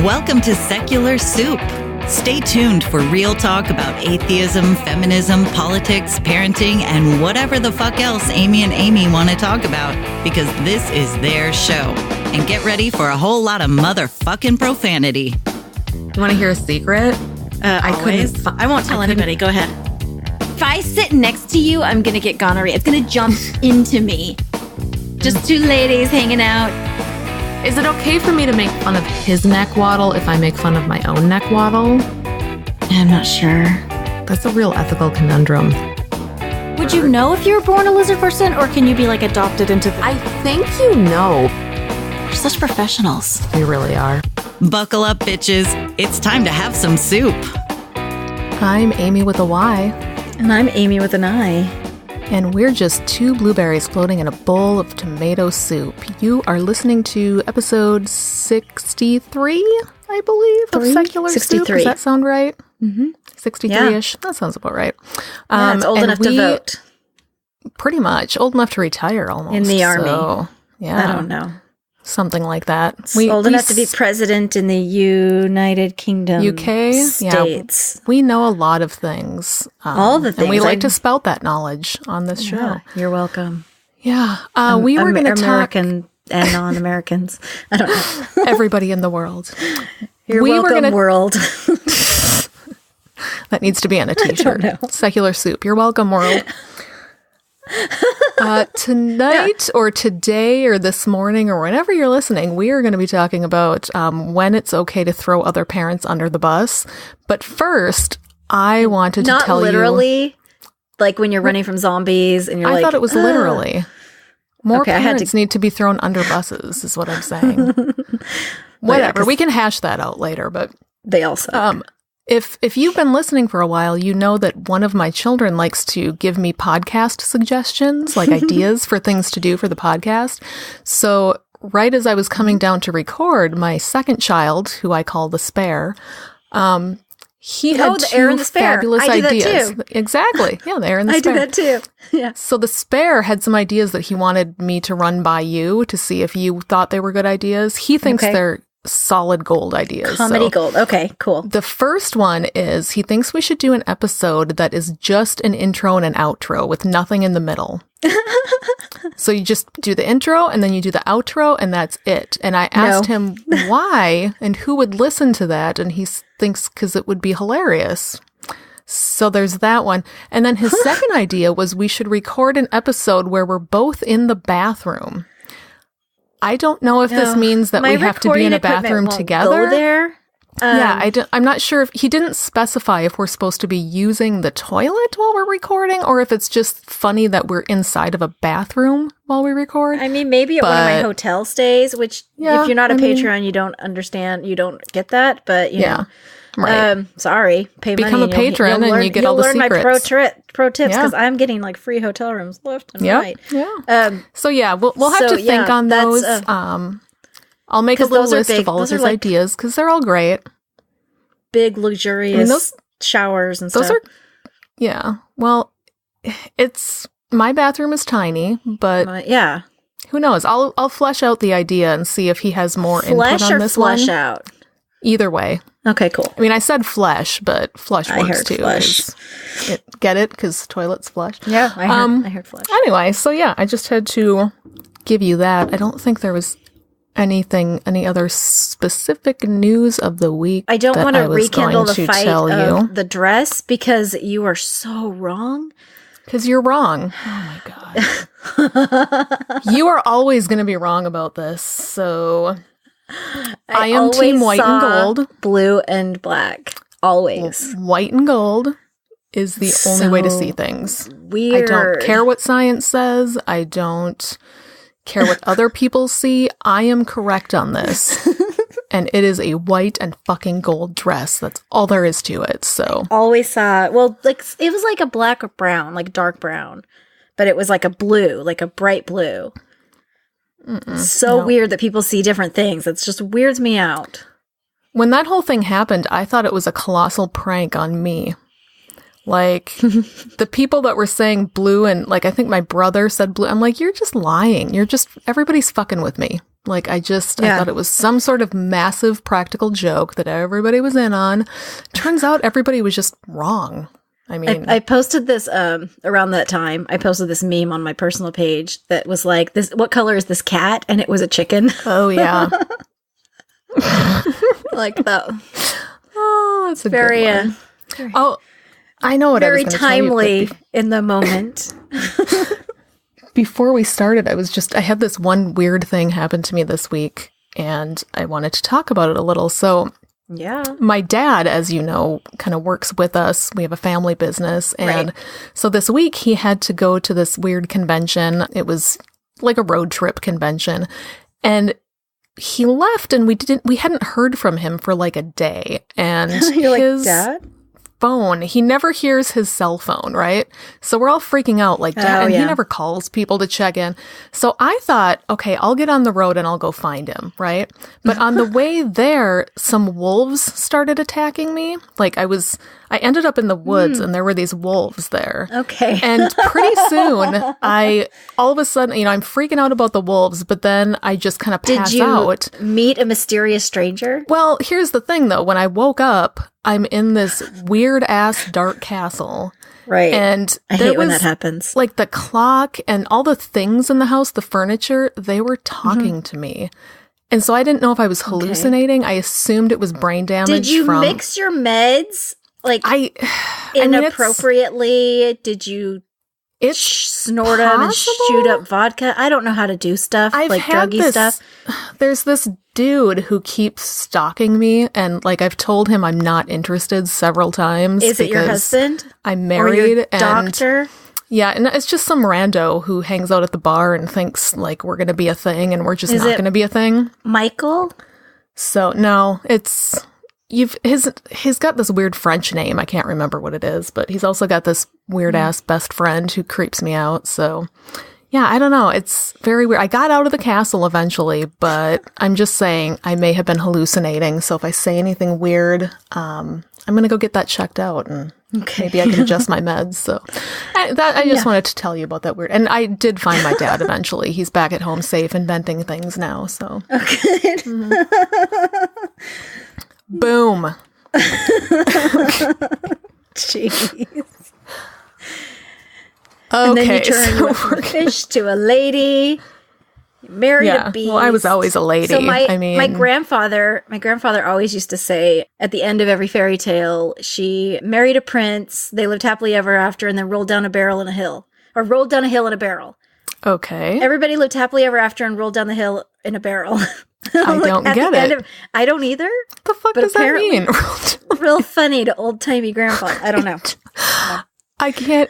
Welcome to Secular Soup. Stay tuned for real talk about atheism, feminism, politics, parenting, and whatever the fuck else Amy and Amy want to talk about, because this is their show. And get ready for a whole lot of motherfucking profanity. You want to hear a secret? I won't tell anybody. Go ahead. If I sit next to you, I'm going to get gonorrhea. It's going to jump into me. Just two ladies hanging out. Is it okay for me to make fun of his neck waddle if I make fun of my own neck waddle? I'm not sure. That's a real ethical conundrum. Would you know if you were born a lizard person, or can you be like adopted into the... I think you know. We're such professionals. We really are. Buckle up, bitches. It's time to have some soup. I'm Amy with a Y. And I'm Amy with an I. And we're just two blueberries floating in a bowl of tomato soup. You are listening to episode 63, I believe, of Secular 63. Soup. Does that sound right? Mm-hmm. 63-ish. Yeah. That sounds about right. Yeah, it's old enough to vote. Pretty much. Old enough to retire almost. In the army. So, yeah. I don't know. Something like that. Old enough to be president in the United Kingdom. UK? States. Yeah, we know a lot of things. All the things. And we like to spout that knowledge on this show. Yeah, you're welcome. Yeah. We were going to talk... American and non-Americans. I don't know. Everybody in the world. You're welcome, world. That needs to be on a t-shirt. Secular Soup. You're welcome, world. Tonight or today or this morning or whenever you're listening, we are going to be talking about when it's okay to throw other parents under the bus. But first, I wanted to tell you... Not literally, like when you're running from zombies and you're I thought it was literally. More Okay, parents need to be thrown under buses, is what I'm saying. Whatever, we can hash that out later, but... They also... If you've been listening for a while, you know that one of my children likes to give me podcast suggestions, like ideas for things to do for the podcast. So right as I was coming down to record, my second child, who I call the spare, he had two fabulous ideas. That too. Exactly. Yeah, the air in the spare. I do that too. Yeah. So the spare had some ideas that he wanted me to run by you to see if you thought they were good ideas. He thinks they're solid gold ideas. Comedy gold. Okay, cool. The first one is he thinks we should do an episode that is just an intro and an outro with nothing in the middle. So you just do the intro and then you do the outro and that's it. And I asked him why and who would listen to that. And he thinks because it would be hilarious. So there's that one. And then his second idea was we should record an episode where we're both in the bathroom. I don't know if this means that we have to be in a bathroom together. Go there. I'm not sure if he didn't specify if we're supposed to be using the toilet while we're recording or if it's just funny that we're inside of a bathroom while we record. I mean, maybe at one of my hotel stays, which if you're not a Patreon, you don't understand, you don't get that, but you know. Right. Sorry. Become a patron and you get all the secrets. You'll learn my pro tips because I'm getting like free hotel rooms left and right. Yeah. So yeah, we'll have to think on those. I'll make a little list of all of his ideas because they're all great. Big, luxurious showers and stuff. Well, my bathroom is tiny, but who knows? I'll flesh out the idea and see if he has more input on this one. Flesh out? Either way. Okay, cool. I mean, I said flesh, but flush works I heard too. Flush. Get it? Because toilets flush. Yeah, I heard flush. Anyway, so yeah, I just had to give you that. I don't think there was any other specific news of the week. I don't want to rekindle the fight of the dress because you are so wrong. Because you're wrong. Oh my God. You are always going to be wrong about this, so... I am team white and gold. Blue and black. Always. White and gold is the only way to see things. Weird. I don't care what science says. I don't care what other people see. I am correct on this. And it is a white and fucking gold dress. That's all there is to it. So always saw, it was like a black or brown, like dark brown. But it was like a blue, like a bright blue. Weird that people see different things. It just weirds me out. When that whole thing happened, I thought it was a colossal prank on me. Like, the people that were saying blue and, like, I think my brother said blue. I'm like, you're just lying. Everybody's fucking with me. Like, I thought it was some sort of massive practical joke that everybody was in on. Turns out everybody was just wrong. I mean, I posted this around that time. I posted this meme on my personal page that was like, "This, what color is this cat?" And it was a chicken. oh yeah. Like that. Oh, that's a Very, good one. Oh, I know what I was very going to tell you. timely in the moment. Before we started, I had this one weird thing happen to me this week, and I wanted to talk about it a little. So, Yeah. my dad, as you know, kind of works with us. We have a family business. And so this week he had to go to this weird convention. It was like a road trip convention. And he left and we hadn't heard from him for like a day. And You're his like, Dad? phone, he never hears his cell phone, right? So we're all freaking out like, Dad, and he never calls people to check in. So I thought, okay, I'll get on the road and I'll go find him, right? But on the way there, some wolves started attacking me. Like I ended up in the woods and there were these wolves there. Okay. And pretty soon all of a sudden, I'm freaking out about the wolves, but then I just kind of pass out. Did you meet a mysterious stranger? Well, here's the thing though. When I woke up, I'm in this weird ass dark castle. Right. And I hate when that happens. Like the clock and all the things in the house, the furniture, they were talking to me. And so I didn't know if I was hallucinating. I assumed it was brain damage. Did you mix your meds? Like inappropriately? Did you snort them and shoot up vodka? I don't know how to do stuff, like druggy stuff. There's this dude who keeps stalking me, and like I've told him I'm not interested several times. Is it your husband? I'm married. Or your doctor? Yeah, and it's just some rando who hangs out at the bar and thinks like we're going to be a thing, and we're just not going to be a thing. Michael? So no, he's got this weird French name. I can't remember what it is, but he's also got this weird ass best friend who creeps me out. So yeah, I don't know. It's very weird. I got out of the castle eventually, but I'm just saying I may have been hallucinating. So if I say anything weird, I'm going to go get that checked out and maybe I can adjust my meds. So I just wanted to tell you about that weird. And I did find my dad eventually. He's back at home safe, inventing things now. So Okay. Boom. Jeez. Okay, and then you turn from a fish to a lady. You married a beast. Well, I was always a lady. So my grandfather always used to say at the end of every fairy tale, she married a prince, they lived happily ever after, and then rolled down a barrel in a hill. Or rolled down a hill in a barrel. Okay. Everybody lived happily ever after and rolled down the hill in a barrel. I don't get it. I don't either. The fuck does that mean? Real funny to old-timey grandpa. I don't know. I can't.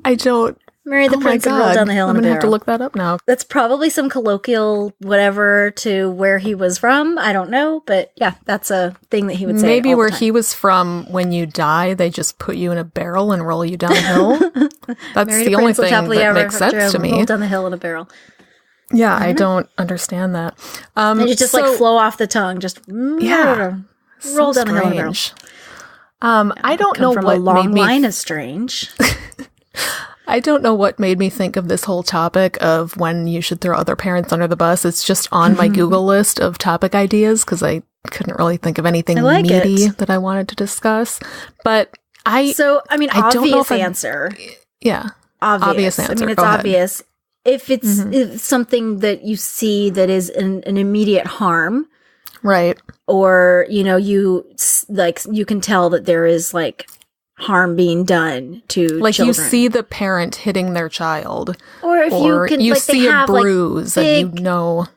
I don't. Marry the prince and roll down the hill in a barrel. I'm going to have to look that up now. That's probably some colloquial whatever to where he was from. I don't know. But yeah, that's a thing that he would say. Maybe where he was from, when you die, they just put you in a barrel and roll you downhill. That's the only thing that makes sense to me. Roll down the hill in a barrel. Yeah, I don't understand that. And it just like flow off the tongue. Just roll down the hill in a barrel. I don't know what a long made me line is strange. I don't know what made me think of this whole topic of when you should throw other parents under the bus. It's just on my Google list of topic ideas because I couldn't really think of anything meaty that I wanted to discuss. But obvious answer. Yeah. Obvious answer. I mean, it's obvious. If it's something that you see that is an immediate harm. Right. Or, you can tell that there is like harm being done to like children. You see the parent hitting their child, or if you see a bruise and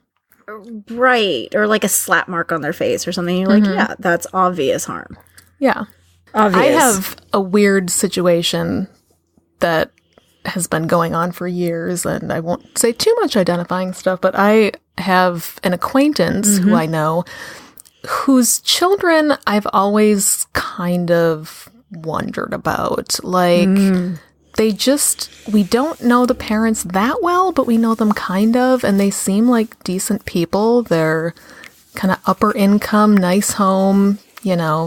right, or like a slap mark on their face or something, you're like, yeah, that's obvious harm. Yeah, obvious. I have a weird situation that has been going on for years, and I won't say too much identifying stuff, but I have an acquaintance who I know whose children I've always kind of wondered about. Like, we don't know the parents that well, but we know them kind of, and they seem like decent people. They're kind of upper income, nice home,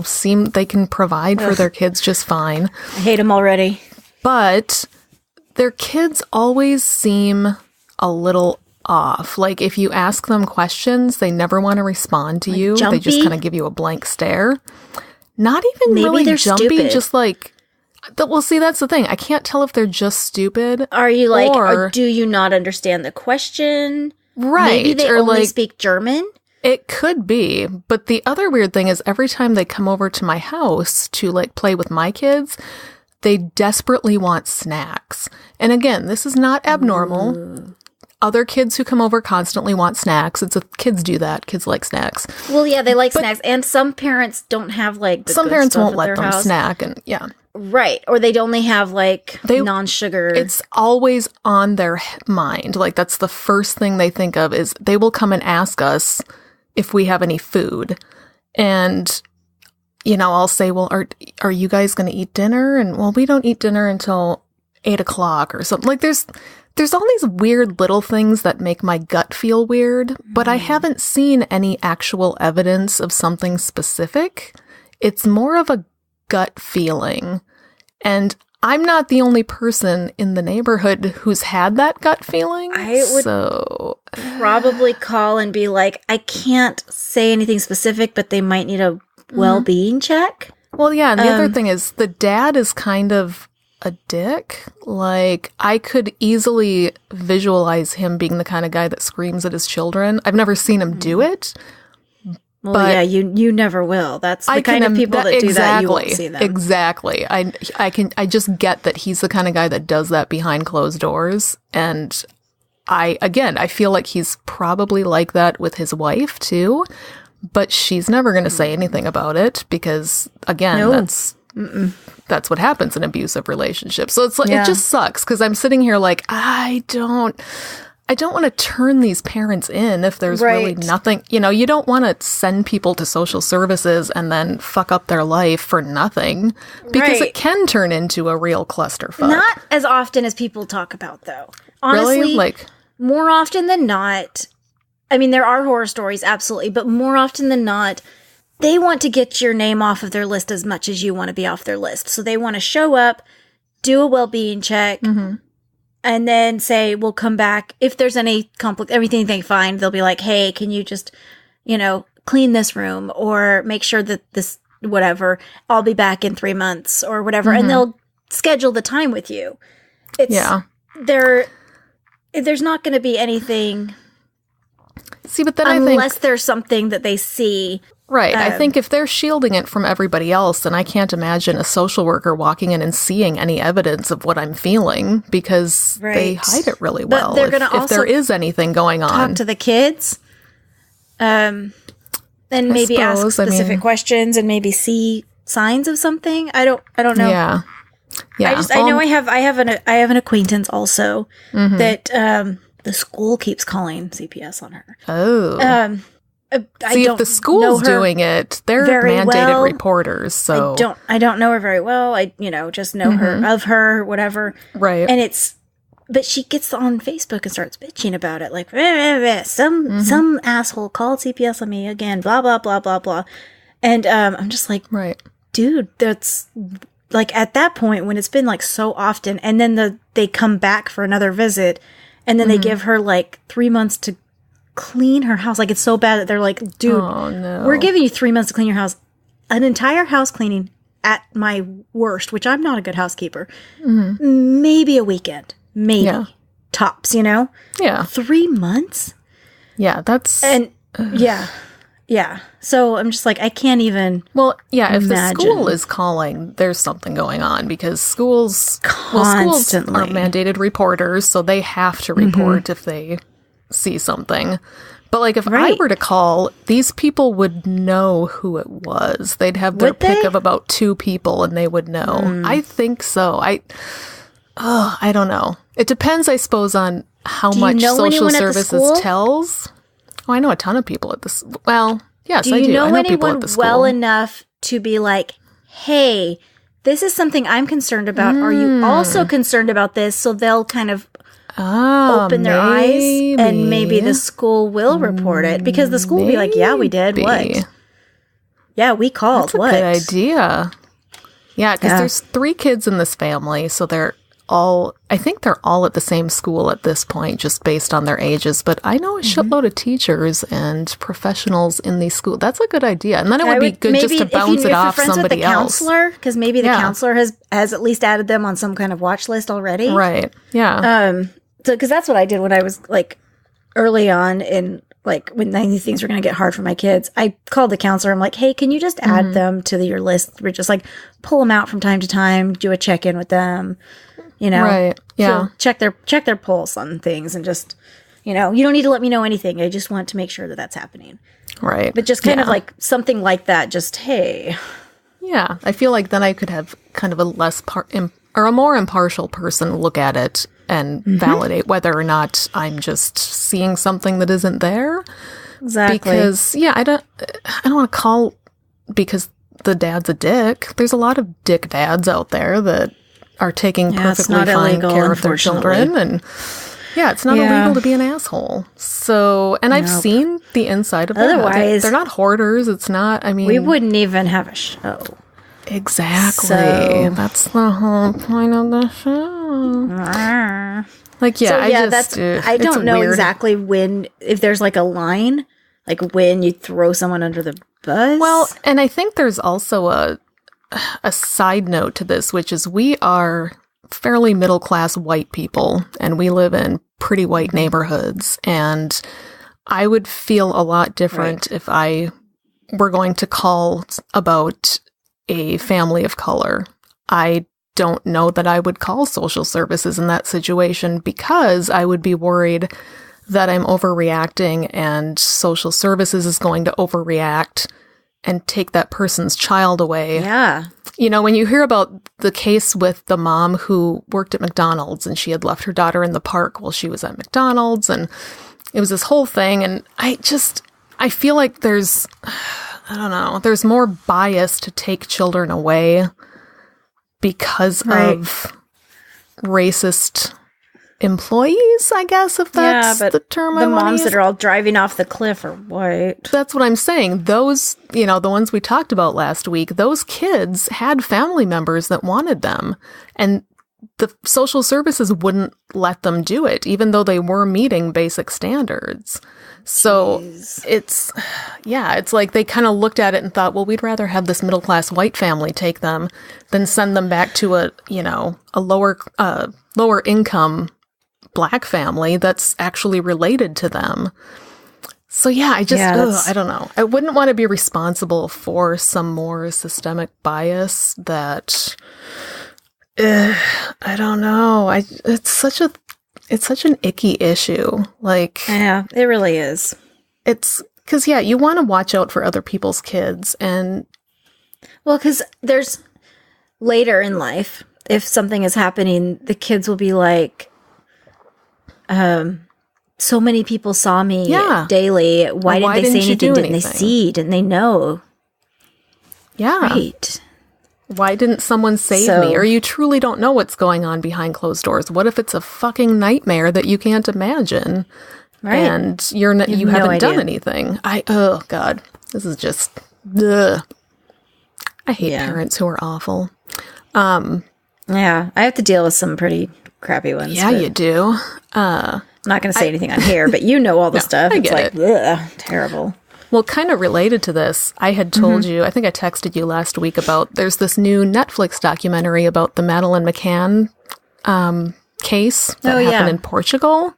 seem they can provide for their kids just fine. I hate them already. But their kids always seem a little off. Like, if you ask them questions, they never want to respond to you. jumpy? They just kind of give you a blank stare. Not even Maybe really they're jumpy, stupid. just like, well, see, that's the thing. I can't tell if they're just stupid. Are you like, or do you not understand the question? right. Maybe they or only like, speak German? it could be. But the other weird thing is every time they come over to my house to like play with my kids, they desperately want snacks. And again, this is not abnormal. Other kids who come over constantly want snacks. Kids do that. Kids like snacks. Well, yeah, they like snacks. And some parents don't have like the Some good parents stuff won't at let their them house. snack. And yeah. Right. Or they'd only have like non-sugar. It's always on their mind. Like, that's the first thing they think of is they will come and ask us if we have any food. And, you know, I'll say, well, are you guys going to eat dinner? And, well, we don't eat dinner until 8 o'clock or something. Like, there's all these weird little things that make my gut feel weird, but I haven't seen any actual evidence of something specific. It's more of a gut feeling. And I'm not the only person in the neighborhood who's had that gut feeling. I would probably call and be like, I can't say anything specific, but they might need a well-being check. Well, yeah, and the other thing is the dad is kind of a dick. Like, I could easily visualize him being the kind of guy that screams at his children. I've never seen him do it. Well, but yeah, you never will. That's the kind of people that do that. You won't see them. Exactly. I just get that he's the kind of guy that does that behind closed doors. And I feel like he's probably like that with his wife too. But she's never going to say anything about it because, again, that's what happens in abusive relationships. So it's like, it just sucks because I'm sitting here like, I don't want to turn these parents in if there's really nothing. You know, you don't want to send people to social services and then fuck up their life for nothing because it can turn into a real clusterfuck. Not as often as people talk about, though. Honestly, really? Like, more often than not, I mean, there are horror stories, absolutely, but more often than not, they want to get your name off of their list as much as you want to be off their list. So they want to show up, do a well-being check, and then say, we'll come back. If there's any everything they find, they'll be like, hey, can you just, you know, clean this room or make sure that this, whatever, I'll be back in 3 months or whatever. And they'll schedule the time with you. There's not going to be anything. See, but then unless there's something that they see. Right. I think if they're shielding it from everybody else, then I can't imagine a social worker walking in and seeing any evidence of what I'm feeling because they hide it really well. But they're going to also if there is anything going on. Talk to the kids, and maybe ask specific questions and maybe see signs of something. I don't know. Yeah. I know I have an acquaintance also that the school keeps calling CPS on her. Oh. See, if the school's doing it, they're mandated reporters. So I don't know her very well. I just know her, whatever. Right. And but she gets on Facebook and starts bitching about it, like some asshole called CPS on me again, blah blah blah blah blah. And I'm just like, dude, that's like at that point when it's been like so often, and then they come back for another visit, and then they give her like 3 months to clean her house. Like, it's so bad that they're like, dude, we're giving you 3 months to clean your house. An entire house cleaning at my worst, which I'm not a good housekeeper. Maybe a weekend. Maybe. Tops, Yeah. 3 months? Yeah, that's... And, yeah. So I'm just like, I can't even if the school is calling, there's something going on because schools are mandated reporters, so they have to report if they see something. But like if I were to call, these people would know who it was. They'd have their pick of about 2 people and they would know. I think so. I don't know. It depends, I suppose, on how much social services tells. Oh, I know a ton of people at this. Well, yes, I do. Do you know I know people anyone at the school well enough to be like, hey, this is something I'm concerned about. Are you also concerned about this? So they'll kind of open their eyes, and maybe the school will report it because the school will be like, yeah, we did. What? Yeah, we called. That's a good idea. Yeah, because there's 3 kids in this family, so they're I think they're all at the same school at this point, just based on their ages. But I know a shitload of teachers and professionals in these schools. That's a good idea. And then it would be good just to bounce it off somebody else. Because maybe the counselor has at least added them on some kind of watch list already. Right. Yeah. So, because that's what I did when I was like early on in like when I knew things were going to get hard for my kids. I called the counselor. I'm like, hey, can you just add them to your list? We're just like pull them out from time to time, do a check in with them. You know, right? Yeah, so check their pulse on things, and just, you know, you don't need to let me know anything. I just want to make sure that that's happening, right? But just kind of like something like that. Just hey, yeah. I feel like then I could have kind of a less or a more impartial person look at it and validate whether or not I'm just seeing something that isn't there. Exactly. Because I don't want to call because the dad's a dick. There's a lot of dick dads out there that are taking perfectly fine care of their children, and it's not illegal to be an asshole. So, and I've seen the inside of them. Otherwise, they're not hoarders. It's not. I mean, we wouldn't even have a show. Exactly. So, that's the whole point of the show. Like, I don't know exactly if there's like a line, like when you throw someone under the bus. Well, and I think there's also a side note to this, which is we are fairly middle-class white people, and we live in pretty white neighborhoods, and I would feel a lot different if I were going to call about a family of color. I don't know that I would call social services in that situation because I would be worried that I'm overreacting and social services is going to overreact and take that person's child away. Yeah. You know, when you hear about the case with the mom who worked at McDonald's and she had left her daughter in the park while she was at McDonald's, and it was this whole thing, and I feel like there's more bias to take children away because of racist employees, I guess, if that's the term I want to use. The moms that are all driving off the cliff are white. That's what I'm saying. Those, the ones we talked about last week, those kids had family members that wanted them, and the social services wouldn't let them do it, even though they were meeting basic standards. So it's like they kind of looked at it and thought, well, we'd rather have this middle-class white family take them than send them back to a lower income Black family that's actually related to them. So I don't know. I wouldn't want to be responsible for some more systemic bias that, I don't know. It's such an icky issue. Like, yeah, it really is. It's because, you want to watch out for other people's kids. And well, because there's later in life, if something is happening, the kids will be like, so many people saw me daily. Why didn't they say anything? Didn't they see? Didn't they know? Yeah. Right. Why didn't someone save me? Or you truly don't know what's going on behind closed doors. What if it's a fucking nightmare that you can't imagine? Right. And you haven't done anything. Oh God, this is just, ugh. I hate parents who are awful. Yeah, I have to deal with some pretty crappy ones. Yeah, you do. I'm not going to say anything on here, but you know all the stuff. It's like, ugh, terrible. Well, kind of related to this, I had told you, I think I texted you last week about, there's this new Netflix documentary about the Madeleine McCann case that happened in Portugal.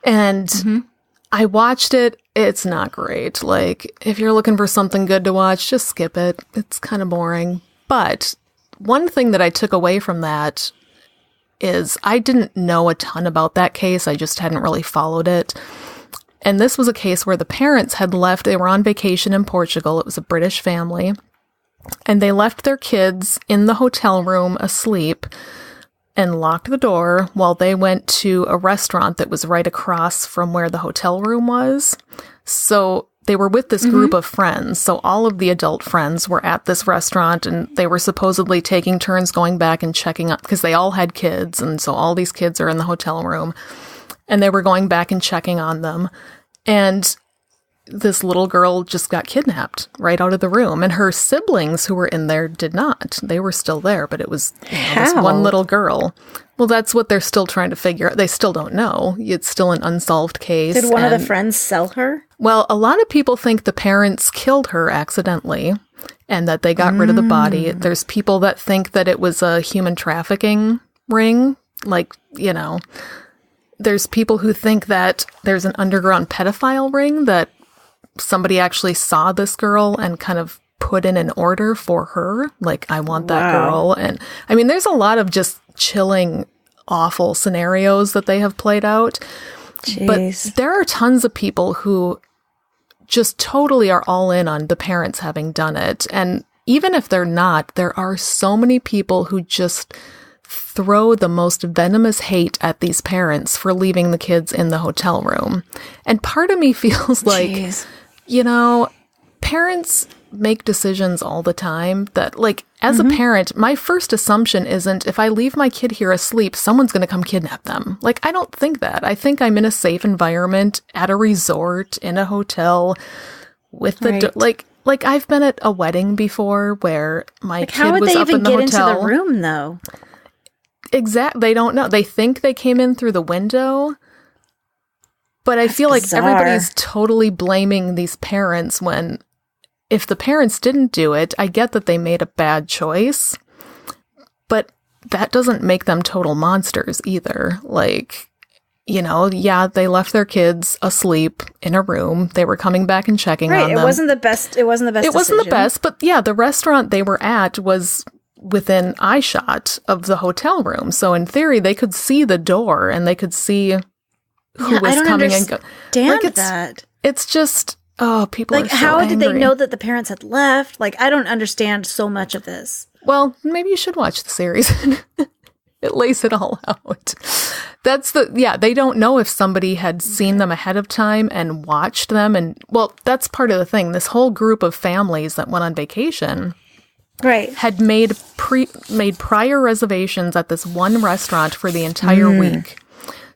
And I watched it. It's not great. Like, if you're looking for something good to watch, just skip it. It's kind of boring. But one thing that I took away from that is I didn't know a ton about that case. I just hadn't really followed it. And this was a case where the parents had left. They were on vacation in Portugal. It was a British family. And they left their kids in the hotel room asleep and locked the door while they went to a restaurant that was right across from where the hotel room was. So they were with this group of friends. So all of the adult friends were at this restaurant, and they were supposedly taking turns going back and checking up because they all had kids. And so all these kids are in the hotel room, and they were going back and checking on them. And this little girl just got kidnapped right out of the room, and her siblings who were in there did not. They were still there, but it was this one little girl. Well, that's what they're still trying to figure out. They still don't know. It's still an unsolved case. Did one of the friends sell her? Well, a lot of people think the parents killed her accidentally and that they got rid of the body. There's people that think that it was a human trafficking ring. Like, there's people who think that there's an underground pedophile ring, that somebody actually saw this girl and kind of put in an order for her. Like, I want that girl. And I mean, there's a lot of just chilling, awful scenarios that they have played out. Jeez. But there are tons of people who just totally are all in on the parents having done it. And even if they're not, there are so many people who just throw the most venomous hate at these parents for leaving the kids in the hotel room. And part of me feels like, parents make decisions all the time that, like, as a parent, my first assumption isn't, if I leave my kid here asleep, someone's going to come kidnap them. Like, I don't think that. I think I'm in a safe environment, at a resort, in a hotel, with the, like I've been at a wedding before where my kid was up in the hotel. How would they even get into the room, though? Exactly. They don't know. They think they came in through the window. But I feel like everybody's totally blaming these parents when, if the parents didn't do it, I get that they made a bad choice. But that doesn't make them total monsters either. Like, they left their kids asleep in a room. They were coming back and checking on them. It wasn't the best. It wasn't the best. It wasn't the best. But yeah, the restaurant they were at was within eyeshot of the hotel room. So in theory, they could see the door and they could see who was coming and going. It's just, people are so how angry. Did they know that the parents had left? Like, I don't understand so much of this. Well, maybe you should watch the series. It lays it all out. They don't know if somebody had seen them ahead of time and watched them. And, well, that's part of the thing. This whole group of families that went on vacation had made prior reservations at this one restaurant for the entire week.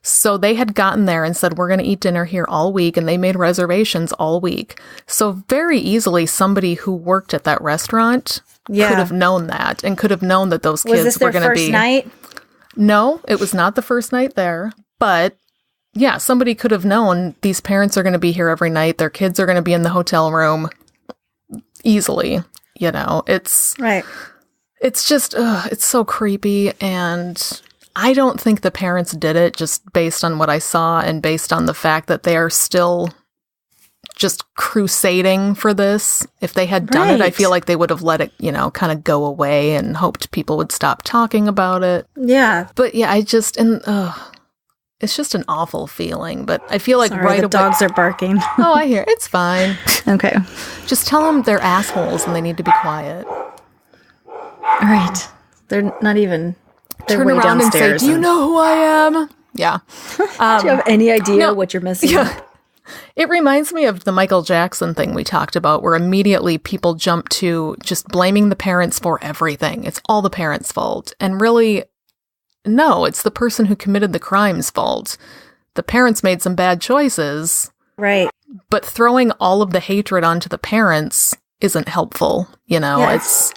So they had gotten there and said, we're going to eat dinner here all week. And they made reservations all week. So very easily, somebody who worked at that restaurant could have known that and could have known that those kids were going to be. Was this their first night? No, it was not the first night there. But yeah, somebody could have known these parents are going to be here every night. Their kids are going to be in the hotel room easily. It's It's just, it's so creepy. And I don't think the parents did it, just based on what I saw and based on the fact that they are still just crusading for this. If they had done it, I feel like they would have let it, kind of go away and hoped people would stop talking about it. Yeah. But yeah, it's just an awful feeling. But I feel like the dogs are barking. Oh, I hear. It's fine. Okay. Just tell them they're assholes and they need to be quiet. All right. They're not even... Turn around and say, do you know who I am? Yeah. Do you have any idea what you're missing? Yeah. It reminds me of the Michael Jackson thing we talked about, where immediately people jump to just blaming the parents for everything. It's all the parents' fault. And really, no, it's the person who committed the crime's fault. The parents made some bad choices. Right. But throwing all of the hatred onto the parents isn't helpful. It's...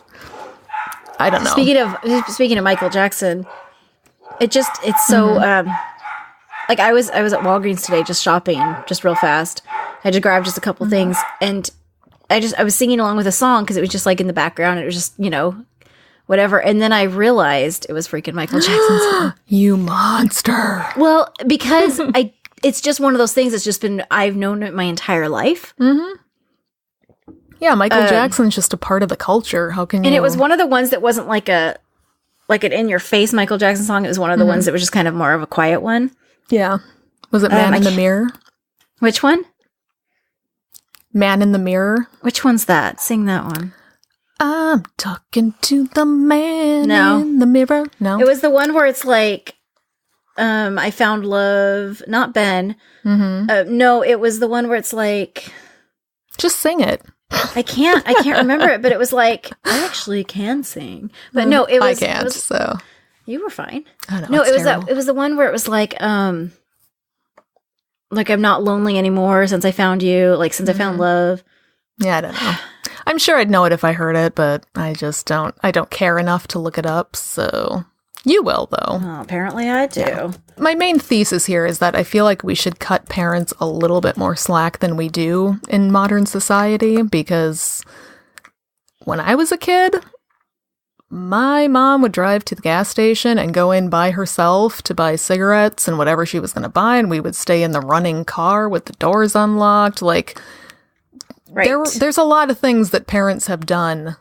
I don't know. Speaking of Michael Jackson, it's so like I was at Walgreens today just shopping just real fast. I had to grab just a couple things, and I was singing along with a song because it was just like in the background. It was just whatever, and then I realized it was freaking Michael Jackson's song. You monster! Well, because it's just one of those things that's just been I've known it my entire life. Mm-hmm. Yeah, Michael Jackson's just a part of the culture. How can you? And it was one of the ones that wasn't like an in-your-face Michael Jackson song. It was one of the ones that was just kind of more of a quiet one. Yeah. Was it Man in the Mirror? Which one? Man in the Mirror. Which one's that? Sing that one. I'm talking to the man in the mirror. No. It was the one where it's like, I found love. Not Ben. Mm-hmm. No, it was the one where it's like... Just sing it. I can't remember it, but it was like, I actually can sing. But no, it was... I can't, so... You were fine. I know, no, it was the one where it was like like I'm not lonely anymore since I found you, like since I found love. Yeah, I don't know. I'm sure I'd know it if I heard it, but I just don't. I don't care enough to look it up, so you will, though. Oh, apparently I do. Yeah. My main thesis here is that I feel like we should cut parents a little bit more slack than we do in modern society, because when I was a kid, my mom would drive to the gas station and go in by herself to buy cigarettes and whatever she was going to buy, and we would stay in the running car with the doors unlocked. Like, there's a lot of things that parents have done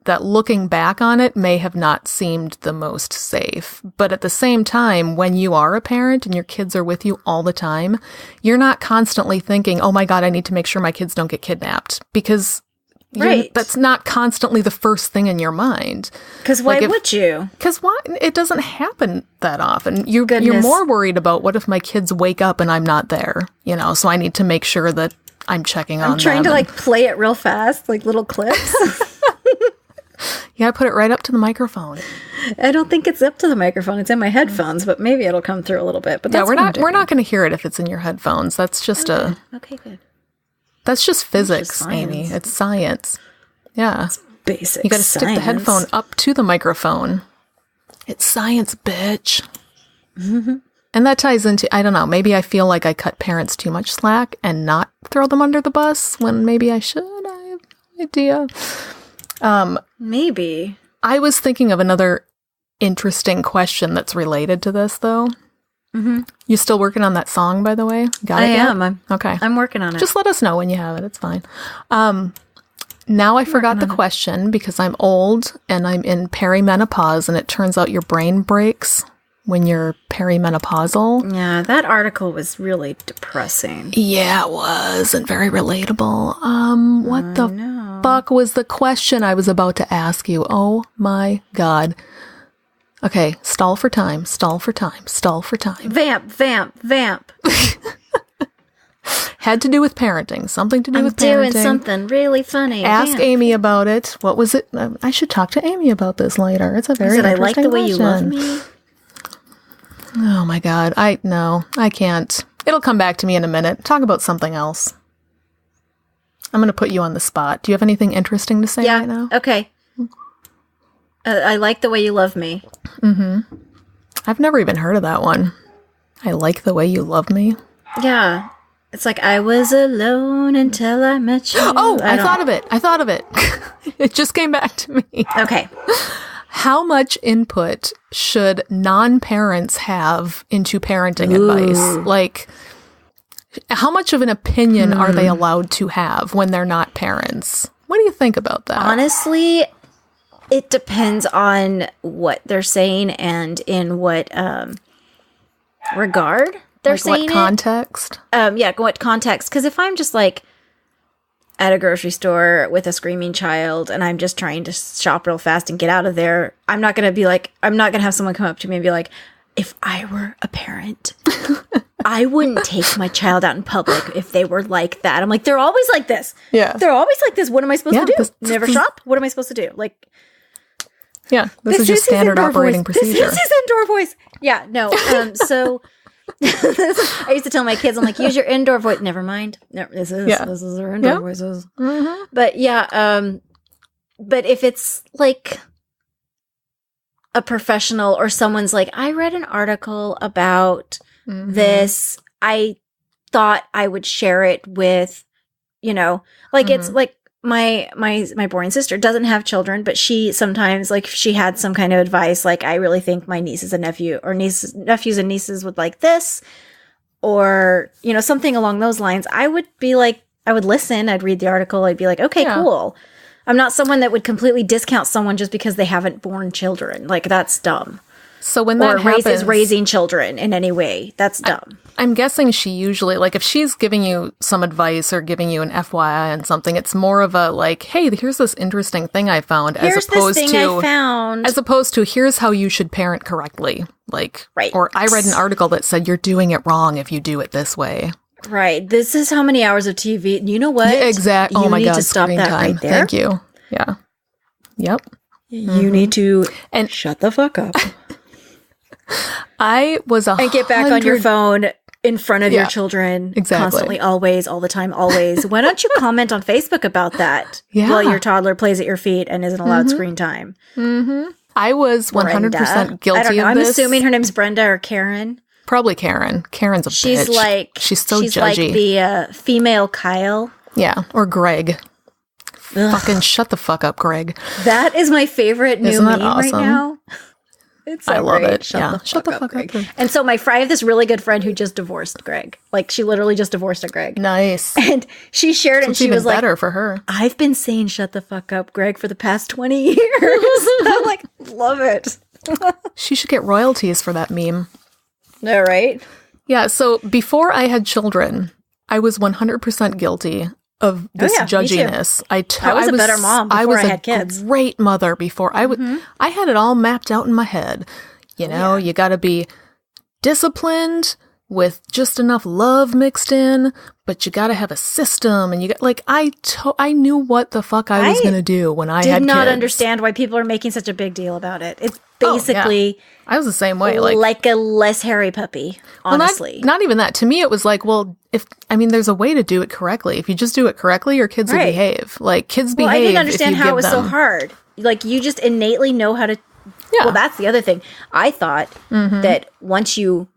that, looking back on it, may have not seemed the most safe. But at the same time, when you are a parent and your kids are with you all the time, you're not constantly thinking, oh my God, I need to make sure my kids don't get kidnapped, because that's not constantly the first thing in your mind. Because why would you? Because it doesn't happen that often. You're more worried about, what if my kids wake up and I'm not there? You know, so I need to make sure that I'm checking on them. I'm trying to play it real fast, like little clips. You gotta put it right up to the microphone. I don't think it's up to the microphone. It's in my headphones, but maybe it'll come through a little bit. But we're not going to hear it if it's in your headphones. That's just okay, good. That's just physics, Amy. It's science. Yeah. It's basic. You got to stick the headphone up to the microphone. It's science, bitch. Mm-hmm. And that ties into, I don't know, maybe I feel like I cut parents too much slack and not throw them under the bus when maybe I should. I have no idea. Maybe. I was thinking of another interesting question that's related to this, though. Mm-hmm. You still working on that song, by the way? Got it yet? I am. Okay. I'm working on it. Just let us know when you have it. It's fine. Now I forgot the question because I'm old and I'm in perimenopause, and it turns out your brain breaks when you're perimenopausal. Yeah, that article was really depressing. Yeah, it was, and very relatable. What the fuck was the question I was about to ask you? Oh my God. Okay, stall for time, stall for time, stall for time. Vamp. Had to do with parenting. Something to do with parenting. I'm doing something really funny. Ask Amy about it. What was it? I should talk to Amy about this later. It's a very interesting I like the way question. you love me. Oh my God. I can't. It'll come back to me in a minute. Talk about something else. I'm going to put you on the spot. Do you have anything interesting to say right now? Okay. I like the way you love me. Mm-hmm. I've never even heard of that one. I like the way you love me. Yeah. It's like, I was alone until I met you. Oh, I thought of it. It just came back to me. Okay. How much input should non-parents have into parenting advice? Like, how much of an opinion are they allowed to have when they're not parents? What do you think about that? Honestly, it depends on what they're saying and in what regard they're saying what context? What context? Because if I'm just like at a grocery store with a screaming child and I'm just trying to shop real fast and get out of there, I'm not going to have someone come up to me and be like, if I were a parent, I wouldn't take my child out in public if they were like that. I'm like, they're always like this. Yeah. They're always like this. What am I supposed to do? Never shop? What am I supposed to do? Like, yeah, this is just standard operating procedure. This is indoor voice. Yeah, no. So I used to tell my kids, I'm like, use your indoor voice. Never mind. No, this is our indoor voices. Mm-hmm. But yeah, but if it's like a professional or someone's like, I read an article about this, I thought I would share it with, it's like my boring sister doesn't have children, but she sometimes, like, she had some kind of advice, like, I really think my nieces and nephews and nieces would like this, or, something along those lines. I would be like, I would listen, I'd read the article, I'd be like, okay, cool. I'm not someone that would completely discount someone just because they haven't born children. Like, that's dumb. So when that happens, is raising children in any way, that's dumb. I'm guessing she usually, like, if she's giving you some advice or giving you an FYI on something, it's more of a, like, hey, here's this interesting thing I found, as opposed to here's how you should parent correctly. Like, right. Or I read an article that said you're doing it wrong if you do it this way. Right. This is how many hours of TV. You know what? Yeah, exactly. Oh my God. To stop that time. Right there. Thank you. Yeah. Yep. You need to shut the fuck up. I was and get back on your phone in front of your children constantly, always, all the time, always. Why don't you comment on Facebook about that while your toddler plays at your feet and isn't allowed screen time? I was 100% guilty I don't know. of this. I'm assuming her name's Brenda or Karen. Probably Karen. Karen's a she's bitch. She's so judgy. Like the female Kyle. Yeah, or Greg. Fucking shut the fuck up, Greg. That is my favorite new meme right now. It's so I love great. it. Shut the fuck up, Greg. And so I have this really good friend who just divorced Greg. Like, she literally just divorced a Greg. Nice. And she shared it, and she was like, better for her. I've been saying shut the fuck up, Greg, for the past 20 years. I'm like, love it. She should get royalties for that meme. No, right? Yeah, so before I had children, I was 100% guilty of this judginess. I was a better mom before I had kids. I was a great mother before. I had it all mapped out in my head. You know, you got to be disciplined with just enough love mixed in, but you got to have a system. And you got I knew what the fuck I was going to do when I had kids. Did not understand why people are making such a big deal about it. It's basically I was the same way, like a less hairy puppy, honestly. Well, not even that. To me, it was like, well, there's a way to do it correctly. If you just do it correctly, your kids will behave. Like, kids behave. Well, I didn't understand how it was so hard. Like, you just innately know how to. Yeah. Well, that's the other thing. I thought that once you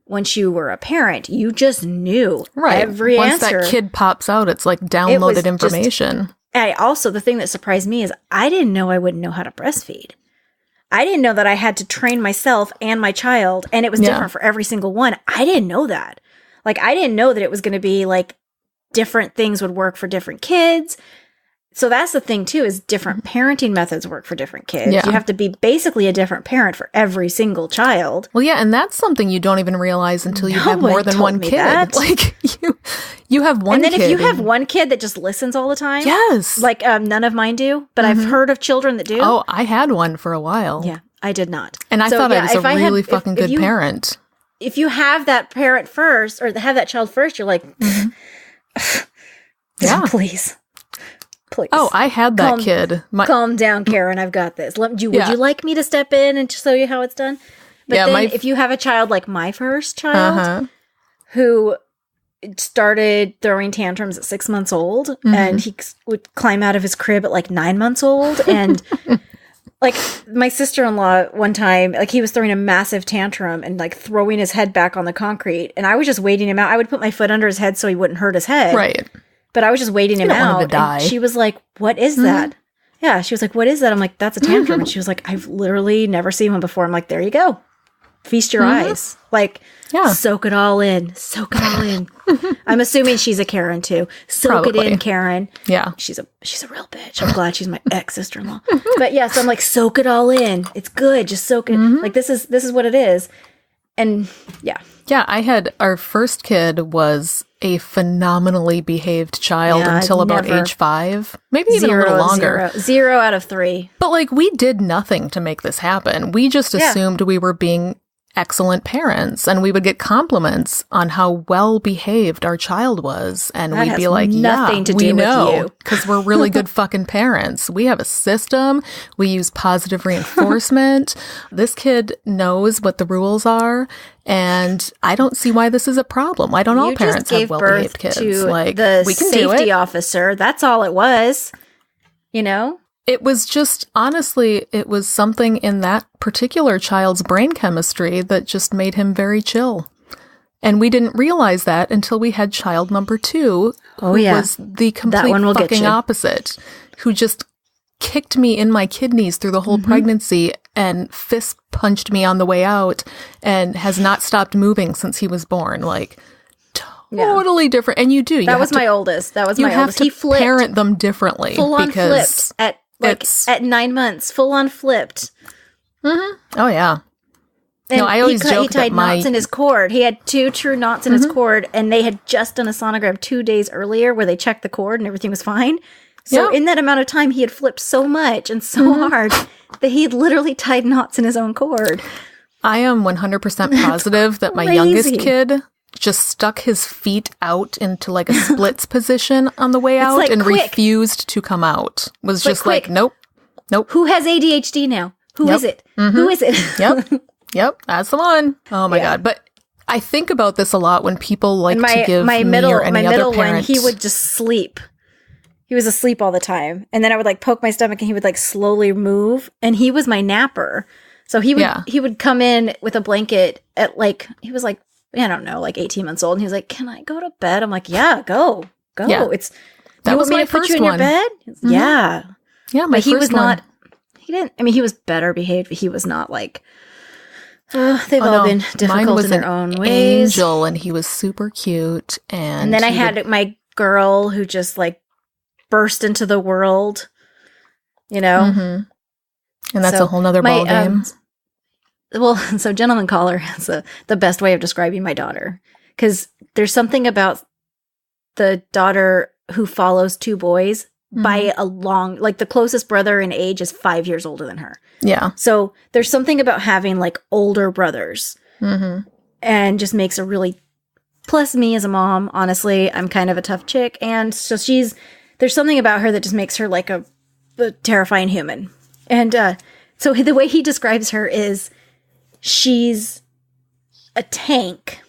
were a parent, you just knew every answer. Once that kid pops out, it's like downloaded information. The thing that surprised me is I didn't know I wouldn't know how to breastfeed. I didn't know that I had to train myself and my child, and it was different for every single one. I didn't know that. Like, I didn't know that it was going to be like different things would work for different kids. So that's the thing too, is different parenting methods work for different kids. Yeah. You have to be basically a different parent for every single child. Well, yeah, and that's something you don't even realize until you have more than one kid. That. Like you have one kid. And then if you have one kid that just listens all the time. Yes. Like none of mine do, but I've heard of children that do. Oh, I had one for a while. Yeah, I did not. And I thought I was a really fucking good parent. If you have that parent first, or have that child first, you're like, yeah, please. Oh, I had that kid. Calm down, Karen. I've got this. Would you like me to step in and show you how it's done? But then if you have a child like my first child, who started throwing tantrums at 6 months old, and he would climb out of his crib at like 9 months old, and like my sister-in-law one time, like he was throwing a massive tantrum and like throwing his head back on the concrete, and I was just waiting him out. I would put my foot under his head so he wouldn't hurt his head. Right. But I was just waiting him out. And she was like, what is that? Yeah, she was like, what is that? I'm like, that's a tantrum. And she was like, I've literally never seen one before. I'm like, there you go. Feast your eyes. Like, soak it all in. Soak it all in. I'm assuming she's a Karen too. Soak it in, Karen. Yeah. She's a real bitch. I'm glad she's my ex-sister-in-law. But yeah, so I'm like, soak it all in. It's good. Just soak it. Like, this is what it is. And yeah. Yeah, our first kid was a phenomenally behaved child until about age 5. Maybe even a little longer. 0 out of 3. But like, we did nothing to make this happen. We just assumed we were being excellent parents, and we would get compliments on how well behaved our child was, and we'd be like, nothing to do we know, with you, because we're really good fucking parents. We have a system. We use positive reinforcement. This kid knows what the rules are, and I don't see why this is a problem. Why don't all parents have well behaved kids? Like, the we can safety officer. That's all it was. You know. It was just, honestly, it was something in that particular child's brain chemistry that just made him very chill. And we didn't realize that until we had child number 2, who was the complete fucking opposite, who just kicked me in my kidneys through the whole pregnancy and fist punched me on the way out and has not stopped moving since he was born. Like, totally different. And you do. That was my oldest. You have to parent them differently. Full on flipped at 9 months, full on flipped. Oh yeah. And no, I always joke he tied knots in his cord. He had 2 true knots in his cord, and they had just done a sonogram 2 days earlier where they checked the cord and everything was fine. So in that amount of time, he had flipped so much and so hard that he had literally tied knots in his own cord. I am 100% positive that my youngest kid just stuck his feet out into like a splits position on the way out and refused to come out. Was just like, nope. Who has ADHD now? Who is it? Who is it? Yep, that's the one. Oh my God. But I think about this a lot when people like to give my me middle or any other middle parent. one, he would just sleep. He was asleep all the time. And then I would like poke my stomach and he would like slowly move. And he was my napper. So he would come in with a blanket at like, he was like, I don't know, like 18 months old. And he was like, can I go to bed? I'm like, yeah, go. Yeah. That was my first one. Your bed? Mm-hmm. Yeah. Yeah, my but he first was one. not, he didn't, I mean, he was better behaved, but he was not like, they've all been difficult in their own ways. Angel, and he was super cute. And then I had my girl who just like burst into the world, you know? Mm-hmm. And that's a whole nother ball game. So Gentleman Caller is the best way of describing my daughter. Because there's something about the daughter who follows two boys by a long, like the closest brother in age is 5 years older than her. Yeah. So there's something about having like older brothers and just makes a really, plus me as a mom, honestly, I'm kind of a tough chick. And so there's something about her that just makes her like a terrifying human. And so the way he describes her is she's a tank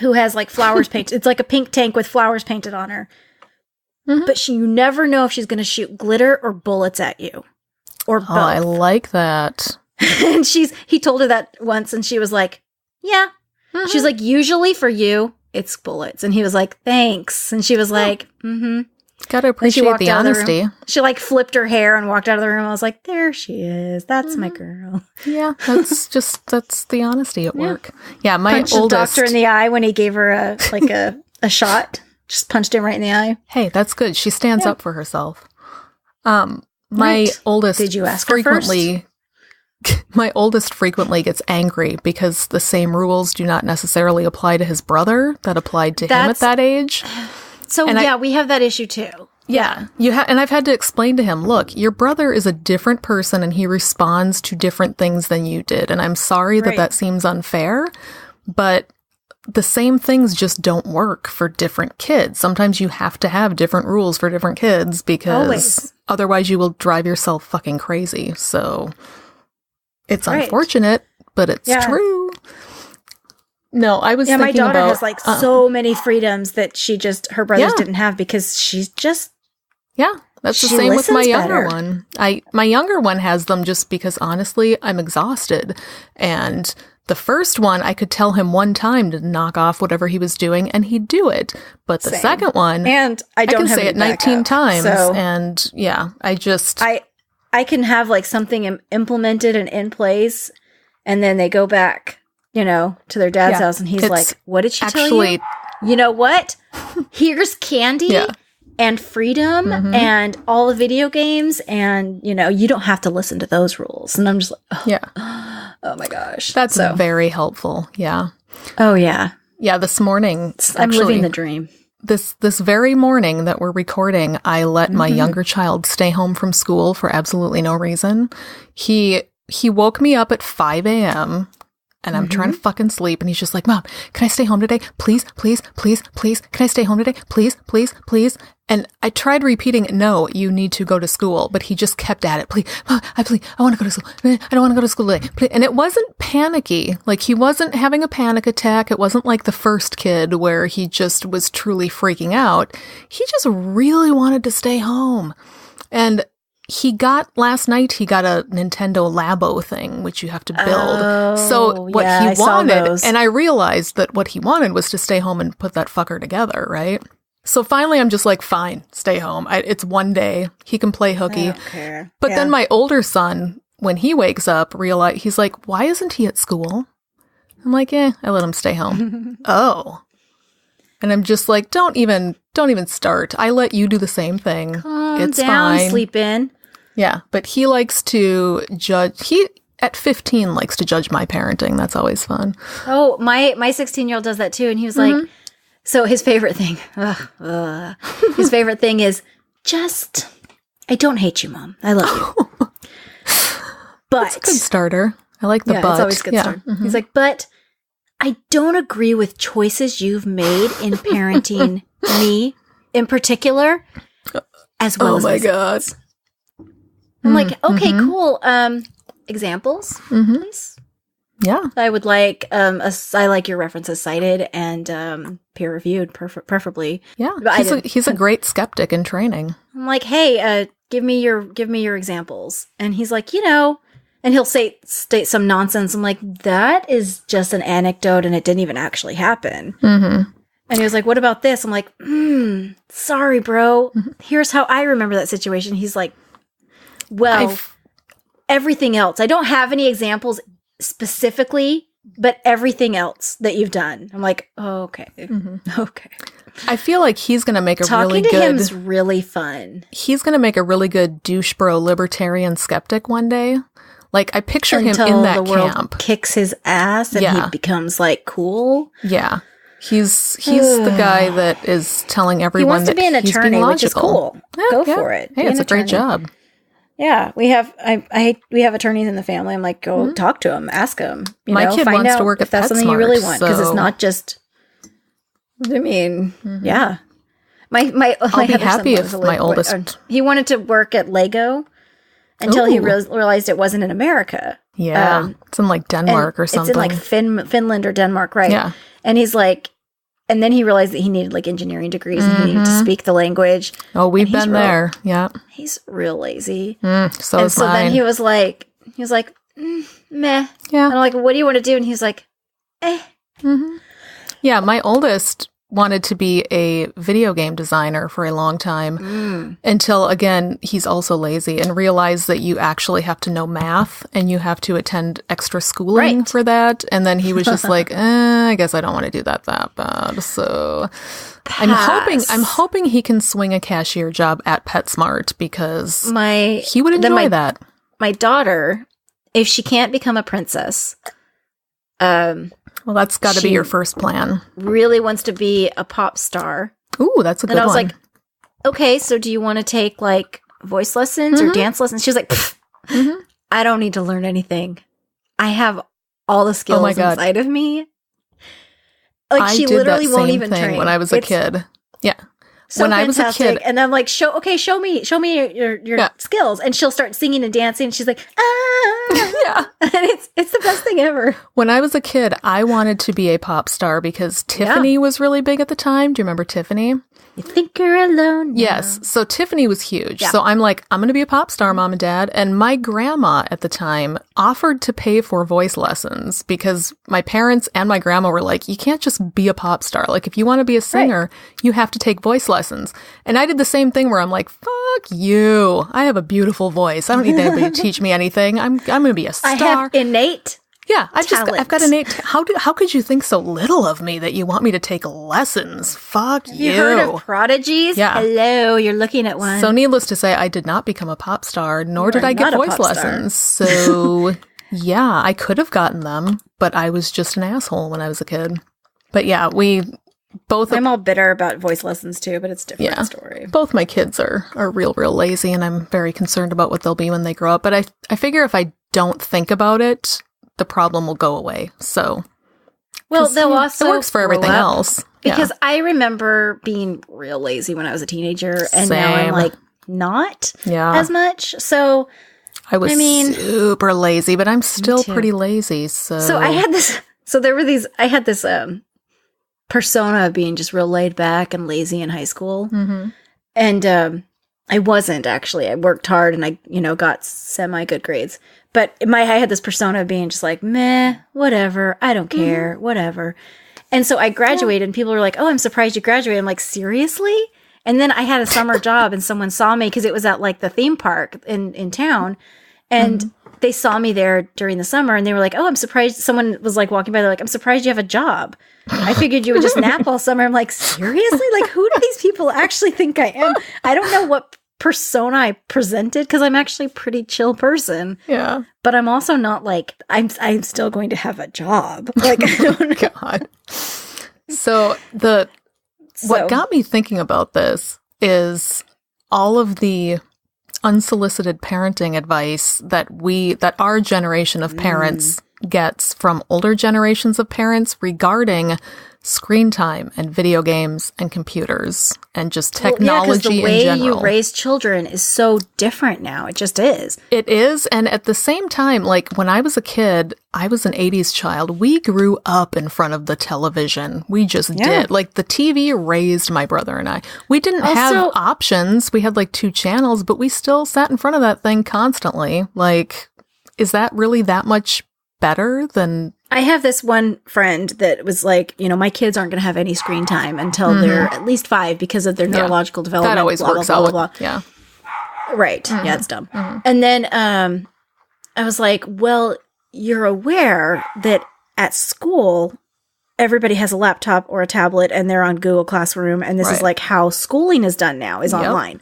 who has like flowers painted. It's like a pink tank with flowers painted on her. But you never know if she's going to shoot glitter or bullets at you, or both. Oh, I like that. And he told her that once, and she was like, "Yeah." She's like, "Usually for you, it's bullets." And he was like, "Thanks." And she was like, "Mm-hmm." Gotta appreciate the honesty. She like flipped her hair and walked out of the room. I was like, "There she is. That's my girl." Yeah, that's the honesty at work. Yeah, my Punched oldest the doctor in the eye when he gave her a shot. Just punched him right in the eye. Hey, that's good. She stands up for herself. My oldest Did you ask her first? My oldest frequently gets angry because the same rules do not necessarily apply to his brother that applied to him at that age. So we have that issue too. Yeah. And I've had to explain to him, look, your brother is a different person and he responds to different things than you did. And I'm sorry that seems unfair, but the same things just don't work for different kids. Sometimes you have to have different rules for different kids because otherwise you will drive yourself fucking crazy. So it's unfortunate, but it's true. No, I was thinking my daughter about, has like so many freedoms that her brothers didn't have because she's just that's the same with my younger one. My younger one has them just because honestly I'm exhausted, and the first one I could tell him one time to knock off whatever he was doing and he'd do it, but the second one, and I can say it 19 times, so and I can have like something implemented and in place, and then they go back, to their dad's house, and he's like, "What did she tell you? You know what? Here's candy and freedom and all the video games, and you don't have to listen to those rules." And I'm just like, oh my gosh, that's very helpful. Yeah. Oh yeah. Yeah. This morning, I'm living the dream. This very morning that we're recording, I let my younger child stay home from school for absolutely no reason. He woke me up at 5 a.m. and I'm trying to fucking sleep, and he's just like, "Mom, can I stay home today? Please, please, please, please. Can I stay home today? Please, please, please." And I tried repeating, "No, you need to go to school," but he just kept at it. "Please, I want to go to school. I don't want to go to school today." Please. And it wasn't panicky. Like, he wasn't having a panic attack. It wasn't like the first kid where he just was truly freaking out. He just really wanted to stay home. And last night he got a Nintendo Labo thing, which you have to build. Oh, so what he wanted, and I realized that what he wanted was to stay home and put that fucker together, right? So finally I'm just like, fine, stay home. It's one day. He can play hooky. I don't care. But then my older son, when he wakes up, he's like, "Why isn't he at school?" I'm like, I let him stay home. Oh. And I'm just like, don't even start. I let you do the same thing. It's down, fine. Sleep in. Yeah, but he likes to judge. He, at 15, likes to judge my parenting. That's always fun. Oh, my 16-year-old does that too. And he was like, so his favorite thing, his favorite thing is just, "I don't hate you, Mom. I love you." But it's a good starter. I like the but. It's always a good start. He's like, "But I don't agree with choices you've made in parenting me in particular, as well as my God. I'm like, "Okay, cool. Examples, please?" Yeah. I would like, I like your references cited and peer reviewed, preferably. Yeah. He's a great skeptic in training. I'm like, hey, give me your examples. And he's like, and he'll state some nonsense. I'm like, that is just an anecdote and it didn't even actually happen. Mm-hmm. And he was like, what about this? I'm like, sorry, bro. Here's how I remember that situation. He's like, well, everything else. I don't have any examples specifically, but everything else that you've done. I'm like, oh, okay. Mm-hmm. Okay. I feel like he's going to make a really good... Talking to him is really fun. He's going to make a really good douche bro libertarian skeptic one day. Like, I picture him in that the world camp. Kicks his ass and he becomes, like, cool. Yeah. He's the guy that is telling everyone that he's being logical. He wants to be an attorney, which is cool. Yeah, Go for it. Hey, it's a great job. Yeah, we have we have attorneys in the family. I'm like, go talk to him, ask him. My kid wants to work at that's PetSmart, something you really want, because it's not just. I mean, yeah. I'll be happy if my oldest. He wanted to work at Lego until he realized it wasn't in America. Yeah, it's in like Denmark or something. It's in like Finland or Denmark, right? Yeah, and he's like. And then he realized that he needed like engineering degrees and he needed to speak the language. Oh, we've been there. Yeah. He's real lazy. So then he was like, meh. Yeah. And I'm like, what do you want to do? And he's like, eh. Mm-hmm. Yeah. My oldest wanted to be a video game designer for a long time until, again, he's also lazy and realized that you actually have to know math and you have to attend extra schooling for that. And then he was just like, I guess I don't want to do that bad. So I'm hoping he can swing a cashier job at PetSmart because he would enjoy that. My daughter, if she can't become a princess, well, that's got to be your first plan. Really wants to be a pop star. Ooh, that's a good one. And I was like, okay, so do you want to take like voice lessons or dance lessons? She was like, I don't need to learn anything. I have all the skills inside of me. Like she literally won't even train. When I was a kid. Yeah. So when fantastic. I was a kid. And I'm like, show me your skills. And she'll start singing and dancing. And she's like, yeah. And it's the best thing ever. When I was a kid, I wanted to be a pop star because Tiffany was really big at the time. Do you remember Tiffany? You think you're alone now. Yes. So Tiffany was huge. Yeah. So I'm like, I'm going to be a pop star, Mom and Dad. And my grandma at the time offered to pay for voice lessons because my parents and my grandma were like, you can't just be a pop star. Like, if you want to be a singer, you have to take voice lessons. And I did the same thing where I'm like, fuck you. I have a beautiful voice. I don't need anybody to teach me anything. I'm going to be a star. I have innate Yeah, I've got innate. How could you think so little of me that you want me to take lessons? Fuck you. You heard of prodigies? Yeah. Hello, you're looking at one. So needless to say, I did not become a pop star, nor did I get voice lessons. So yeah, I could have gotten them, but I was just an asshole when I was a kid. But yeah, I'm all bitter about voice lessons too, but it's a different story. Both my kids are real lazy, and I'm very concerned about what they'll be when they grow up. But I figure if I don't think about it, the problem will go away. So, well, they'll also it works for everything else. Because I remember being real lazy when I was a teenager, and now I'm like not as much. So I was super lazy, but I'm still pretty lazy. So I had this. So there were these. I had this persona of being just real laid back and lazy in high school, and I wasn't actually. I worked hard and I got semi good grades. But I had this persona of being just like, meh, whatever, I don't care, whatever. And so I graduated and people were like, oh, I'm surprised you graduated. I'm like, seriously? And then I had a summer job and someone saw me because it was at like the theme park in town. And they saw me there during the summer and they were like, oh, I'm surprised. Someone was like walking by, they're like, I'm surprised you have a job. I figured you would just nap all summer. I'm like, seriously? Like, who do these people actually think I am? I don't know what persona I presented because I'm actually a pretty chill person. Yeah. But I'm also not like, I'm still going to have a job. Like, I don't know. God. So what got me thinking about this is all of the unsolicited parenting advice that our generation of parents gets from older generations of parents regarding screen time and video games and computers and just technology the way in general. you raise children is so different now. It just is. It is. And at the same time, like when I was a kid, I was an 80s child. We grew up in front of the television. We just did. Like the TV raised my brother and I. We didn't have options. We had like 2 channels, but we still sat in front of that thing constantly. Like, is that really that much better than... I have this one friend that was like, my kids aren't going to have any screen time until they're at least 5 because of their neurological development. That always works out. Yeah. Right. Yeah, it's dumb. And then I was like, well, you're aware that at school, everybody has a laptop or a tablet and they're on Google Classroom. And this is like how schooling is done now, is online.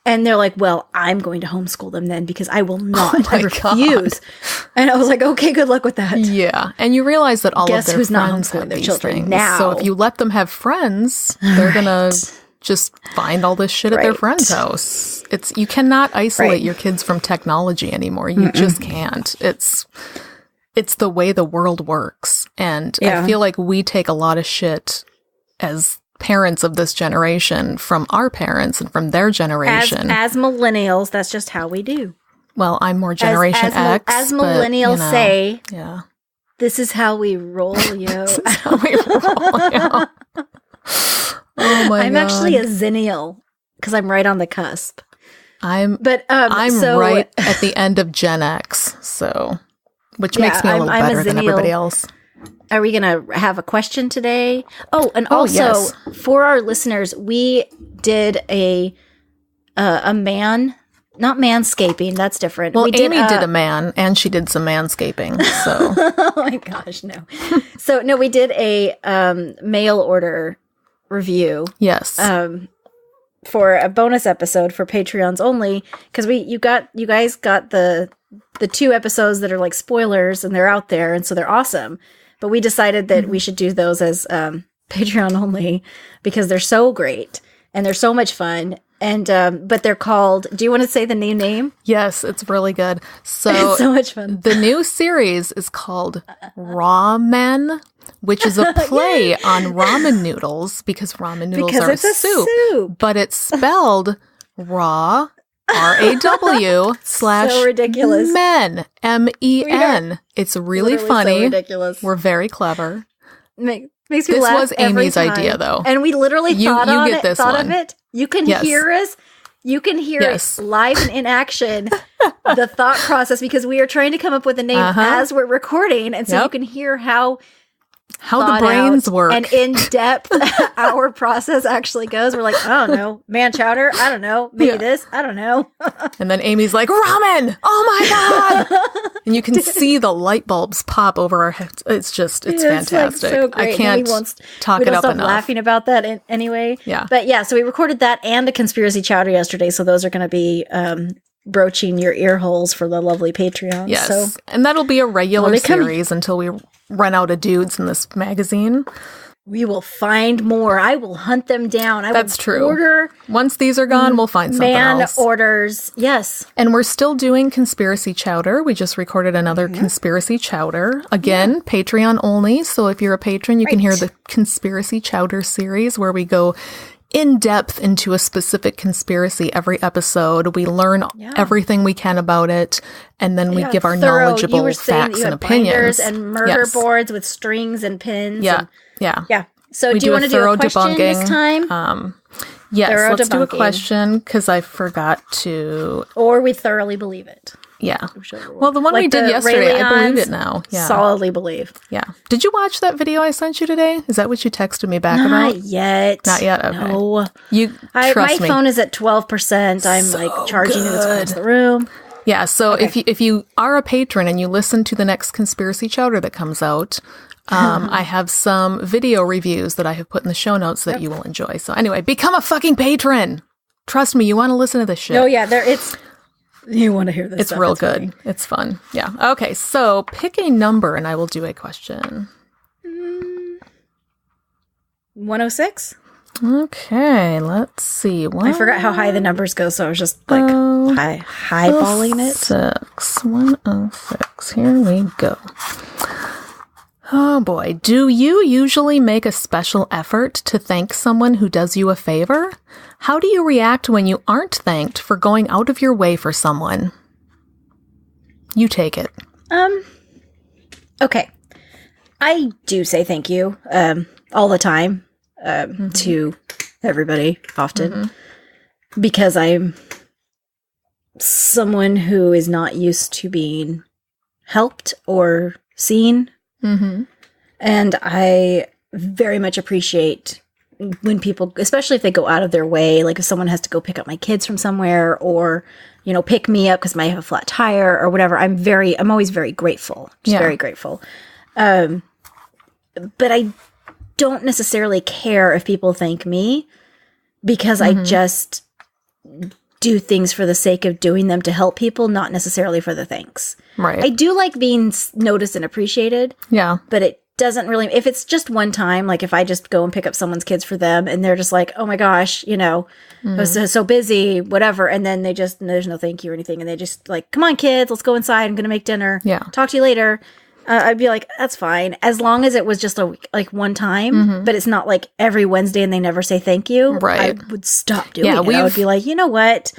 And they're like, well, I'm going to homeschool them then because I will not. I refuse. God. And I was like, okay, good luck with that. Yeah. And you realize that all of their friends have their these children things. now. So if you let them have friends, they're going to just find all this shit at their friend's house. You cannot isolate your kids from technology anymore. You just can't. It's the way the world works. And I feel like we take a lot of shit as parents of this generation from our parents and from their generation. As millennials, that's just how we do. Well, I'm more Generation X. As millennials say, yeah, this is how we roll, yo. This is how we roll, yo. Oh my I'm God. actually a zennial because I'm right on the cusp. I'm right at the end of Gen X, which makes me a little better than everybody else. Are we going to have a question today? Oh, and also for our listeners, we did a not manscaping. That's different. Well, Amy did a man and she did some manscaping. So, oh my gosh, no. So no, we did a mail order review. Yes. For a bonus episode for Patreons only, because you guys got the 2 episodes that are like spoilers and they're out there, and so they're awesome. But we decided that we should do those as Patreon only because they're so great and they're so much fun. And but they're called. Do you want to say the name? Yes, it's really good. So it's so much fun. The new series is called Ramen, which is a play on ramen noodles because ramen noodles are a soup, but it's spelled raw. RAW / so ridiculous. Men MEN. It's really funny. So ridiculous. We're very clever. Makes me laugh. This was Amy's time. idea, though, and we literally thought of it. You can hear us. You can hear it live and in action. The thought process, because we are trying to come up with a name as we're recording, and so you can hear how the brains work and in depth our process actually goes. We're like, I don't know, man chowder, I don't know, maybe this, I don't know. And then Amy's like, ramen, oh my God. And you can see the light bulbs pop over our heads. It's fantastic. Like so great. I can't talk it up enough. Laughing about that anyway. Yeah. But yeah, so we recorded that and a conspiracy chowder yesterday, so those are going to be broaching your ear holes for the lovely Patreon. Yes. So, and that'll be a regular series until we run out of dudes in this magazine. We will find more. I will hunt them down. That's true. Once these are gone, we'll find something else. Orders. Yes. And we're still doing Conspiracy Chowder. We just recorded another Conspiracy Chowder. Again, Patreon only. So if you're a patron, you can hear the Conspiracy Chowder series where we go in depth into a specific conspiracy every episode. We learn everything we can about it, and then we give our knowledgeable facts and opinions. And murder boards with strings and pins. Yeah. So do you want to do a question this time? Yes, let's do a question because I forgot to. Or we thoroughly believe it. Yeah. Well, the one we did yesterday, I believe it now. Yeah. Solidly believe. Yeah. Did you watch that video I sent you today? Is that what you texted me back about? Not yet. Not yet? Okay. No. Trust me. My phone is at 12%. I'm like charging it across the room. Yeah. So if you are a patron and you listen to the next Conspiracy Chowder that comes out, I have some video reviews that I have put in the show notes that you will enjoy. So anyway, become a fucking patron. Trust me, you want to listen to this shit. Oh yeah, you want to hear this. It's real good. Funny. It's fun. Yeah. Okay, so pick a number and I will do a question. 106? Okay, let's see. I forgot how high the numbers go, so I was just like highballing it. 106. Here we go. Oh boy. Do you usually make a special effort to thank someone who does you a favor? How do you react when you aren't thanked for going out of your way for someone? You take it. Okay. I do say thank you all the time to everybody often because I'm someone who is not used to being helped or seen. And I very much appreciate when people, especially if they go out of their way, like if someone has to go pick up my kids from somewhere or, you know, pick me up because I have a flat tire or whatever. I'm always very grateful. Just very grateful. But I don't necessarily care if people thank me because I just do things for the sake of doing them to help people, not necessarily for the thanks. Right. I do like being noticed and appreciated. Yeah. But it doesn't really, if it's just one time, like if I just go and pick up someone's kids for them and they're just like, oh my gosh, you know, I was so busy, whatever. And then they just, there's no thank you or anything. And they just like, come on kids, let's go inside. I'm going to make dinner. Yeah. Talk to you later. I'd be like, that's fine. As long as it was just like one time, but it's not like every Wednesday and they never say thank you. Right. I would stop doing it. I we've- would be like, you know what?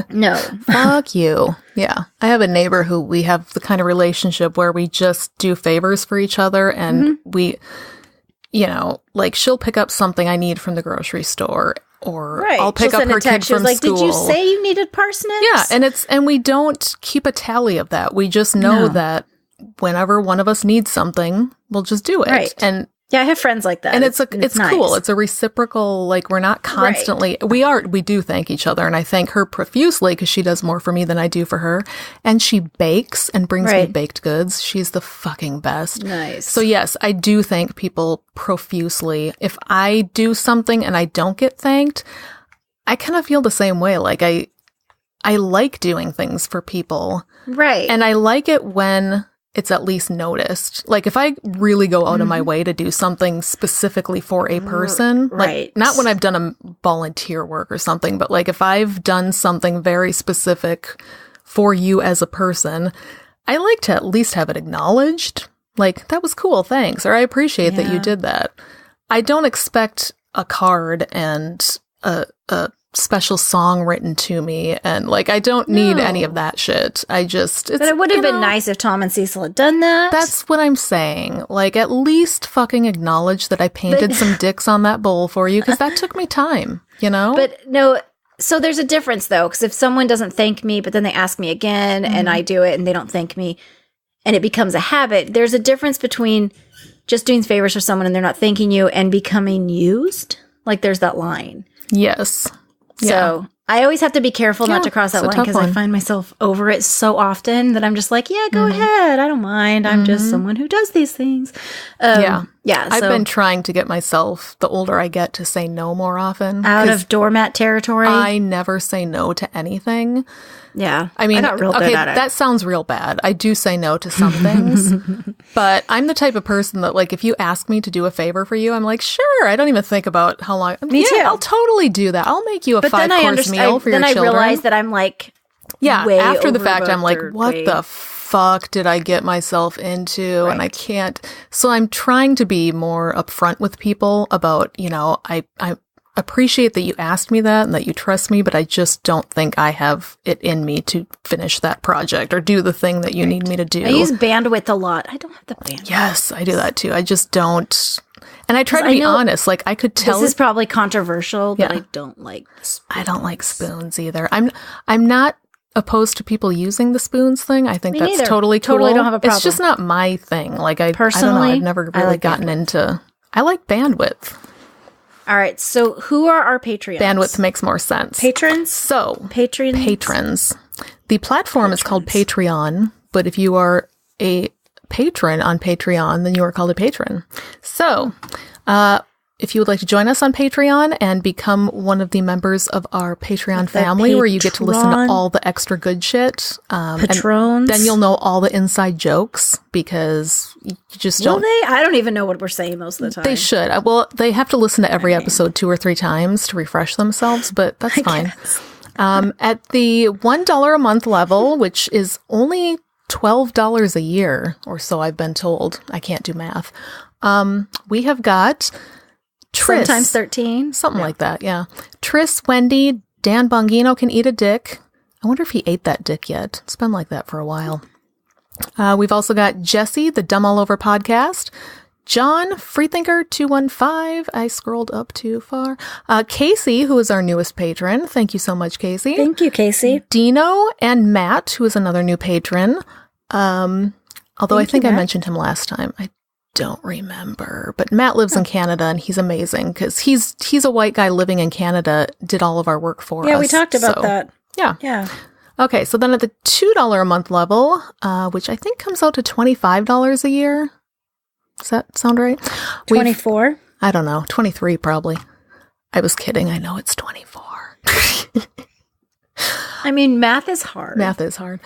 No. Fuck you. Yeah. I have a neighbor who we have the kind of relationship where we just do favors for each other and we, you know, like she'll pick up something I need from the grocery store or I'll pick up her kid from like, school. Did you say you needed parsnips? Yeah. And we don't keep a tally of that. We just know that whenever one of us needs something, we'll just do it. Right. And yeah, I have friends like that. And it's nice. cool. It's a reciprocal, like we're not constantly, we do thank each other. And I thank her profusely because she does more for me than I do for her. And she bakes and brings me baked goods. She's the fucking best. Nice. So yes, I do thank people profusely. If I do something and I don't get thanked, I kind of feel the same way. Like I like doing things for people. Right. And I like it when it's at least noticed. Like if I really go out of my way to do something specifically for a person, like not when I've done a volunteer work or something, but like if I've done something very specific for you as a person, I like to at least have it acknowledged. Like, that was cool, thanks. Or I appreciate that you did that. I don't expect a card and a special song written to me, and like I don't need any of that shit. But it would have been nice if Tom and Cecil had done that. That's what I'm saying. Like, at least fucking acknowledge that I painted some dicks on that bowl for you, because that took me time, you know? But no, so there's a difference though, because if someone doesn't thank me, but then they ask me again and I do it and they don't thank me and it becomes a habit, there's a difference between just doing favors for someone and they're not thanking you and becoming used. Like, there's that line. Yes. So I always have to be careful not to cross that line, because I find myself over it so often that I'm just like, yeah, go ahead. I don't mind. I'm just someone who does these things. Yeah. I've been trying to get myself, the older I get, to say no more often. Out of doormat territory. I never say no to anything. Yeah. I mean, I got real good at it. That sounds real bad. I do say no to some things, but I'm the type of person that, like, if you ask me to do a favor for you, I'm like, sure. I don't even think about how long. Me too. I'll totally do that. I'll make you a 5-course meal for your children. Then I realize that I'm like, way after the fact, I'm like, what way... the fuck did I get myself into? Right. And I can't. So I'm trying to be more upfront with people about, you know, I appreciate that you asked me that and that you trust me, but I just don't think I have it in me to finish that project or do the thing that you need me to do. I use bandwidth a lot. I don't have the bandwidth. Yes, I do that too. I just don't. And I try to be honest. Like, I could tell. This is probably controversial, but I don't like spoons. I don't like spoons either. I'm not opposed to people using the spoons thing. I think that's totally cool. Totally don't have a problem. It's just not my thing. Like, personally, I don't know. I've never really gotten into. I like bandwidth. All right, so who are our Patreons? Bandwidth makes more sense. Patrons? So, patrons. The platform is called Patreon, but if you are a patron on Patreon, then you are called a patron. So, if you would like to join us on Patreon and become one of the members of our Patreon family, where you get to listen to all the extra good shit, Patrons, then you'll know all the inside jokes, because you just don't. Will they? I don't even know what we're saying most of the time. They should. Well, they have to listen to every episode 2 or 3 times to refresh themselves, but that's fine. At the $1 a month level, which is only $12 a year, or so I've been told. I can't do math. We have got Tris. Sometimes 13. Something like that, yeah. Tris, Wendy, Dan Bongino can eat a dick. I wonder if he ate that dick yet. It's been like that for a while. We've also got Jesse, the Dumb All Over podcast. John, Freethinker215. I scrolled up too far. Casey, who is our newest patron. Thank you so much, Casey. Thank you, Casey. Dino and Matt, who is another new patron. Although I think I mentioned him last time. I don't remember. But Matt lives in Canada, and he's amazing because he's a white guy living in Canada, did all of our work for us. Yeah, we talked about that. Yeah. Yeah. Okay, so then at the $2 a month level, which I think comes out to $25 a year. Does that sound right? 24? I don't know. 23 probably. I was kidding. I know it's 24. I mean, math is hard. Math is hard.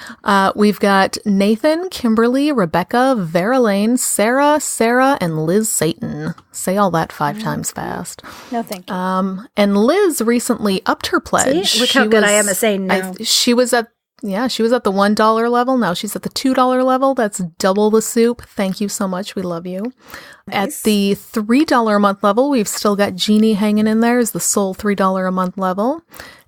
We've got Nathan, Kimberly, Rebecca, Vera Lane, Sarah, and Liz Satan. Say all that 5 times fast. No, thank you. And Liz recently upped her pledge. See? Look how good I am at saying no. She was at the $1 level. Now she's at the $2 level. That's double the soup. Thank you so much. We love you. Nice. At the $3 a month level, we've still got Jeannie hanging in there as the sole $3 a month level.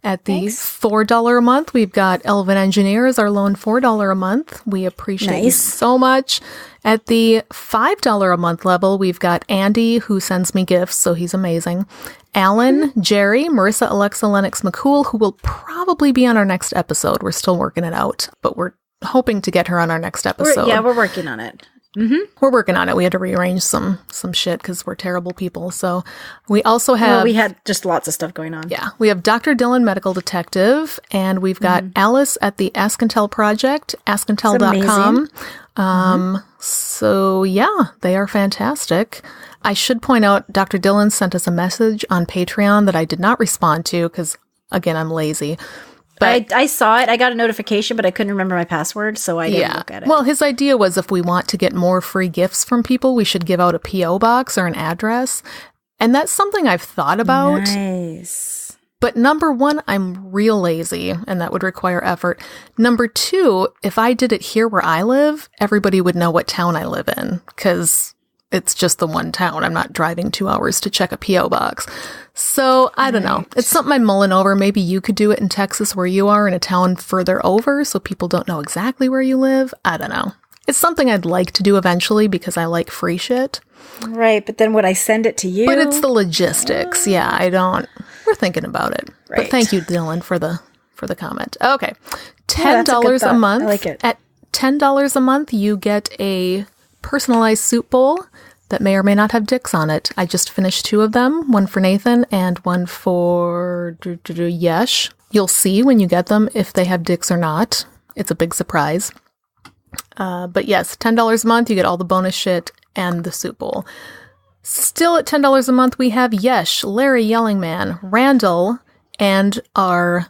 At the $4 a month, we've got Elvin Engineer as our lone $4 a month. We appreciate you so much. At the $5 a month level, we've got Andy, who sends me gifts, so he's amazing. Alan, Jerry, Marissa, Alexa, Lennox, McCool, who will probably be on our next episode. We're still working it out, but we're hoping to get her on our next episode. We're working on it. Mm-hmm. We're working on it. We had to rearrange some shit because we're terrible people. So we also have... Well, we had just lots of stuff going on. Yeah. We have Dr. Dylan, Medical Detective, and we've got Alice at the Ask and Tell Project, askandtell.com. So yeah, they are fantastic. I should point out, Dr. Dylan sent us a message on Patreon that I did not respond to because, again, I'm lazy. But I saw it. I got a notification, but I couldn't remember my password, so I didn't look at it. Well, his idea was if we want to get more free gifts from people, we should give out a P.O. box or an address. And that's something I've thought about. Nice. But number one, I'm real lazy, and that would require effort. Number two, if I did it here where I live, everybody would know what town I live in, because it's just the one town. I'm not driving 2 hours to check a P.O. box. So, I don't know. It's something I'm mulling over. Maybe you could do it in Texas where you are, in a town further over, so people don't know exactly where you live. I don't know. It's something I'd like to do eventually because I like free shit. Right, but then would I send it to you? But it's the logistics. Yeah, we're thinking about it. Right. But thank you, Dylan, for the comment. Okay. $10 a month. I like it. At $10 a month, you get a personalized soup bowl that may or may not have dicks on it. I just finished 2 of them, one for Nathan and one for Yesh. You'll see when you get them if they have dicks or not. It's a big surprise. But yes, $10 a month, you get all the bonus shit and the soup bowl. Still at $10 a month, we have Yesh, Larry Yelling Man, Randall, and our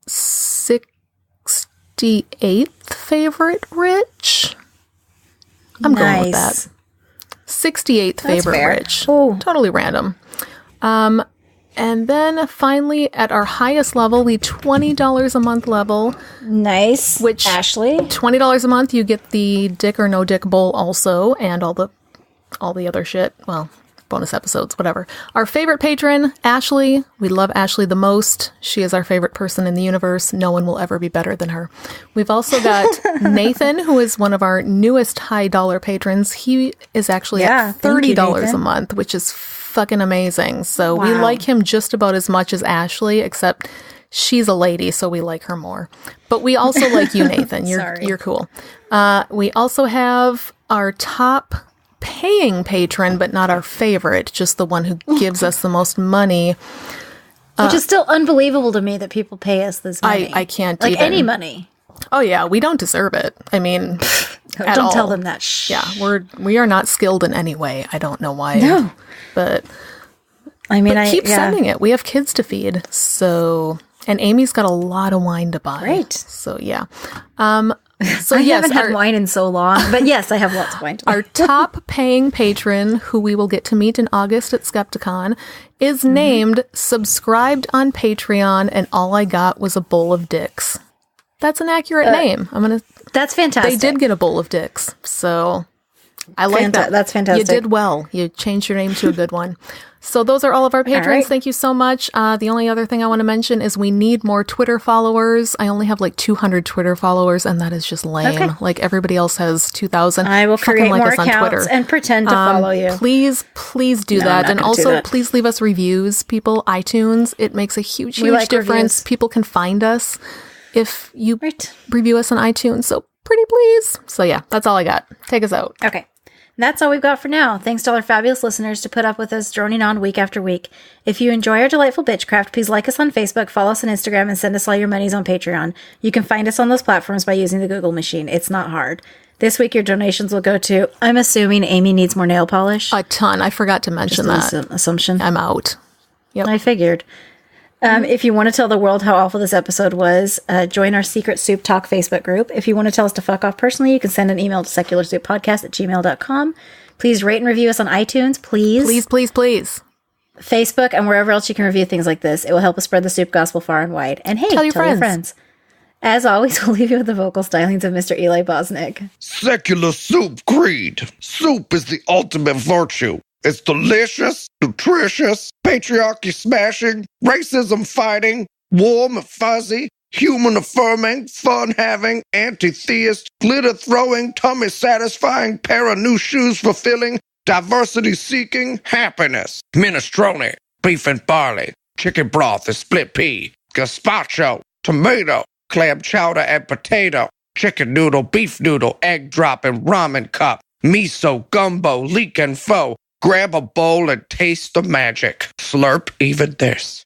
68th favorite Rich. I'm going with that. 68th favorite Rich. Oh. Totally random. And then finally, at our highest level, the $20 a month level. Nice. Which Ashley. $20 a month, you get the Dick or No Dick Bowl also, and all the other shit. Well, bonus episodes, whatever. Our favorite patron, Ashley. We love Ashley the most. She is our favorite person in the universe. No one will ever be better than her. We've also got Nathan, who is one of our newest high dollar patrons. He is actually at $30 a month, which is fucking amazing. So we like him just about as much as Ashley, except she's a lady, so we like her more. But we also like you, Nathan. You're cool. We also have our top paying patron, but not our favorite, just the one who gives us the most money. Which is still unbelievable to me that people pay us this money. I can't like even. Any money. Oh yeah, we don't deserve it. I mean, don't tell them that. Yeah, we are not skilled in any way. I don't know why. No, but I mean, keep sending it. We have kids to feed, so and Amy's got a lot of wine to buy. Right. So yeah. So I haven't had wine in so long, but yes, I have lots of wine. Our top paying patron, who we will get to meet in August at Skepticon, is named Subscribed on Patreon, and all I got was a bowl of dicks. That's an accurate name. That's fantastic. They did get a bowl of dicks, so I like that. That's fantastic. You did well. You changed your name to a good one. So those are all of our patrons. Right. Thank you so much. The only other thing I want to mention is we need more Twitter followers. I only have like 200 Twitter followers, and that is just lame. Okay. Like everybody else has 2,000. I will create like more us on accounts Twitter. and pretend to follow you. Please do No, I'm that. not And gonna do also, that. please leave us reviews, people. iTunes. It makes a huge like difference. reviews. People can find us if you Right. review us on iTunes. So pretty please. So yeah, that's all I got. Take us out. Okay. That's all we've got for now. Thanks to all our fabulous listeners to put up with us droning on week after week. If you enjoy our delightful bitchcraft, please like us on Facebook, follow us on Instagram, and send us all your monies on Patreon. You can find us on those platforms by using the Google machine. It's not hard. This week, your donations will go to, I'm assuming Amy needs more nail polish. A ton. I forgot to mention Just that. an assumption. I'm out. Yep. I figured. If you want to tell the world how awful this episode was, join our Secret Soup Talk Facebook group. If you want to tell us to fuck off personally, you can send an email to secularsouppodcast@gmail.com. Please rate and review us on iTunes, please. Please, please, please. Facebook, and wherever else you can review things like this. It will help us spread the soup gospel far and wide. And hey, Tell your friends. As always, we'll leave you with the vocal stylings of Mr. Eli Bosnick. Secular soup creed. Soup is the ultimate virtue. It's delicious, nutritious, patriarchy smashing, racism fighting, warm and fuzzy, human affirming, fun having, anti-theist, glitter throwing, tummy satisfying, pair of new shoes fulfilling, diversity seeking, happiness. Minestrone, beef and barley, chicken broth and split pea, gazpacho, tomato, clam chowder and potato, chicken noodle, beef noodle, egg drop and ramen cup, miso, gumbo, leek and pho. Grab a bowl and taste the magic. Slurp even this.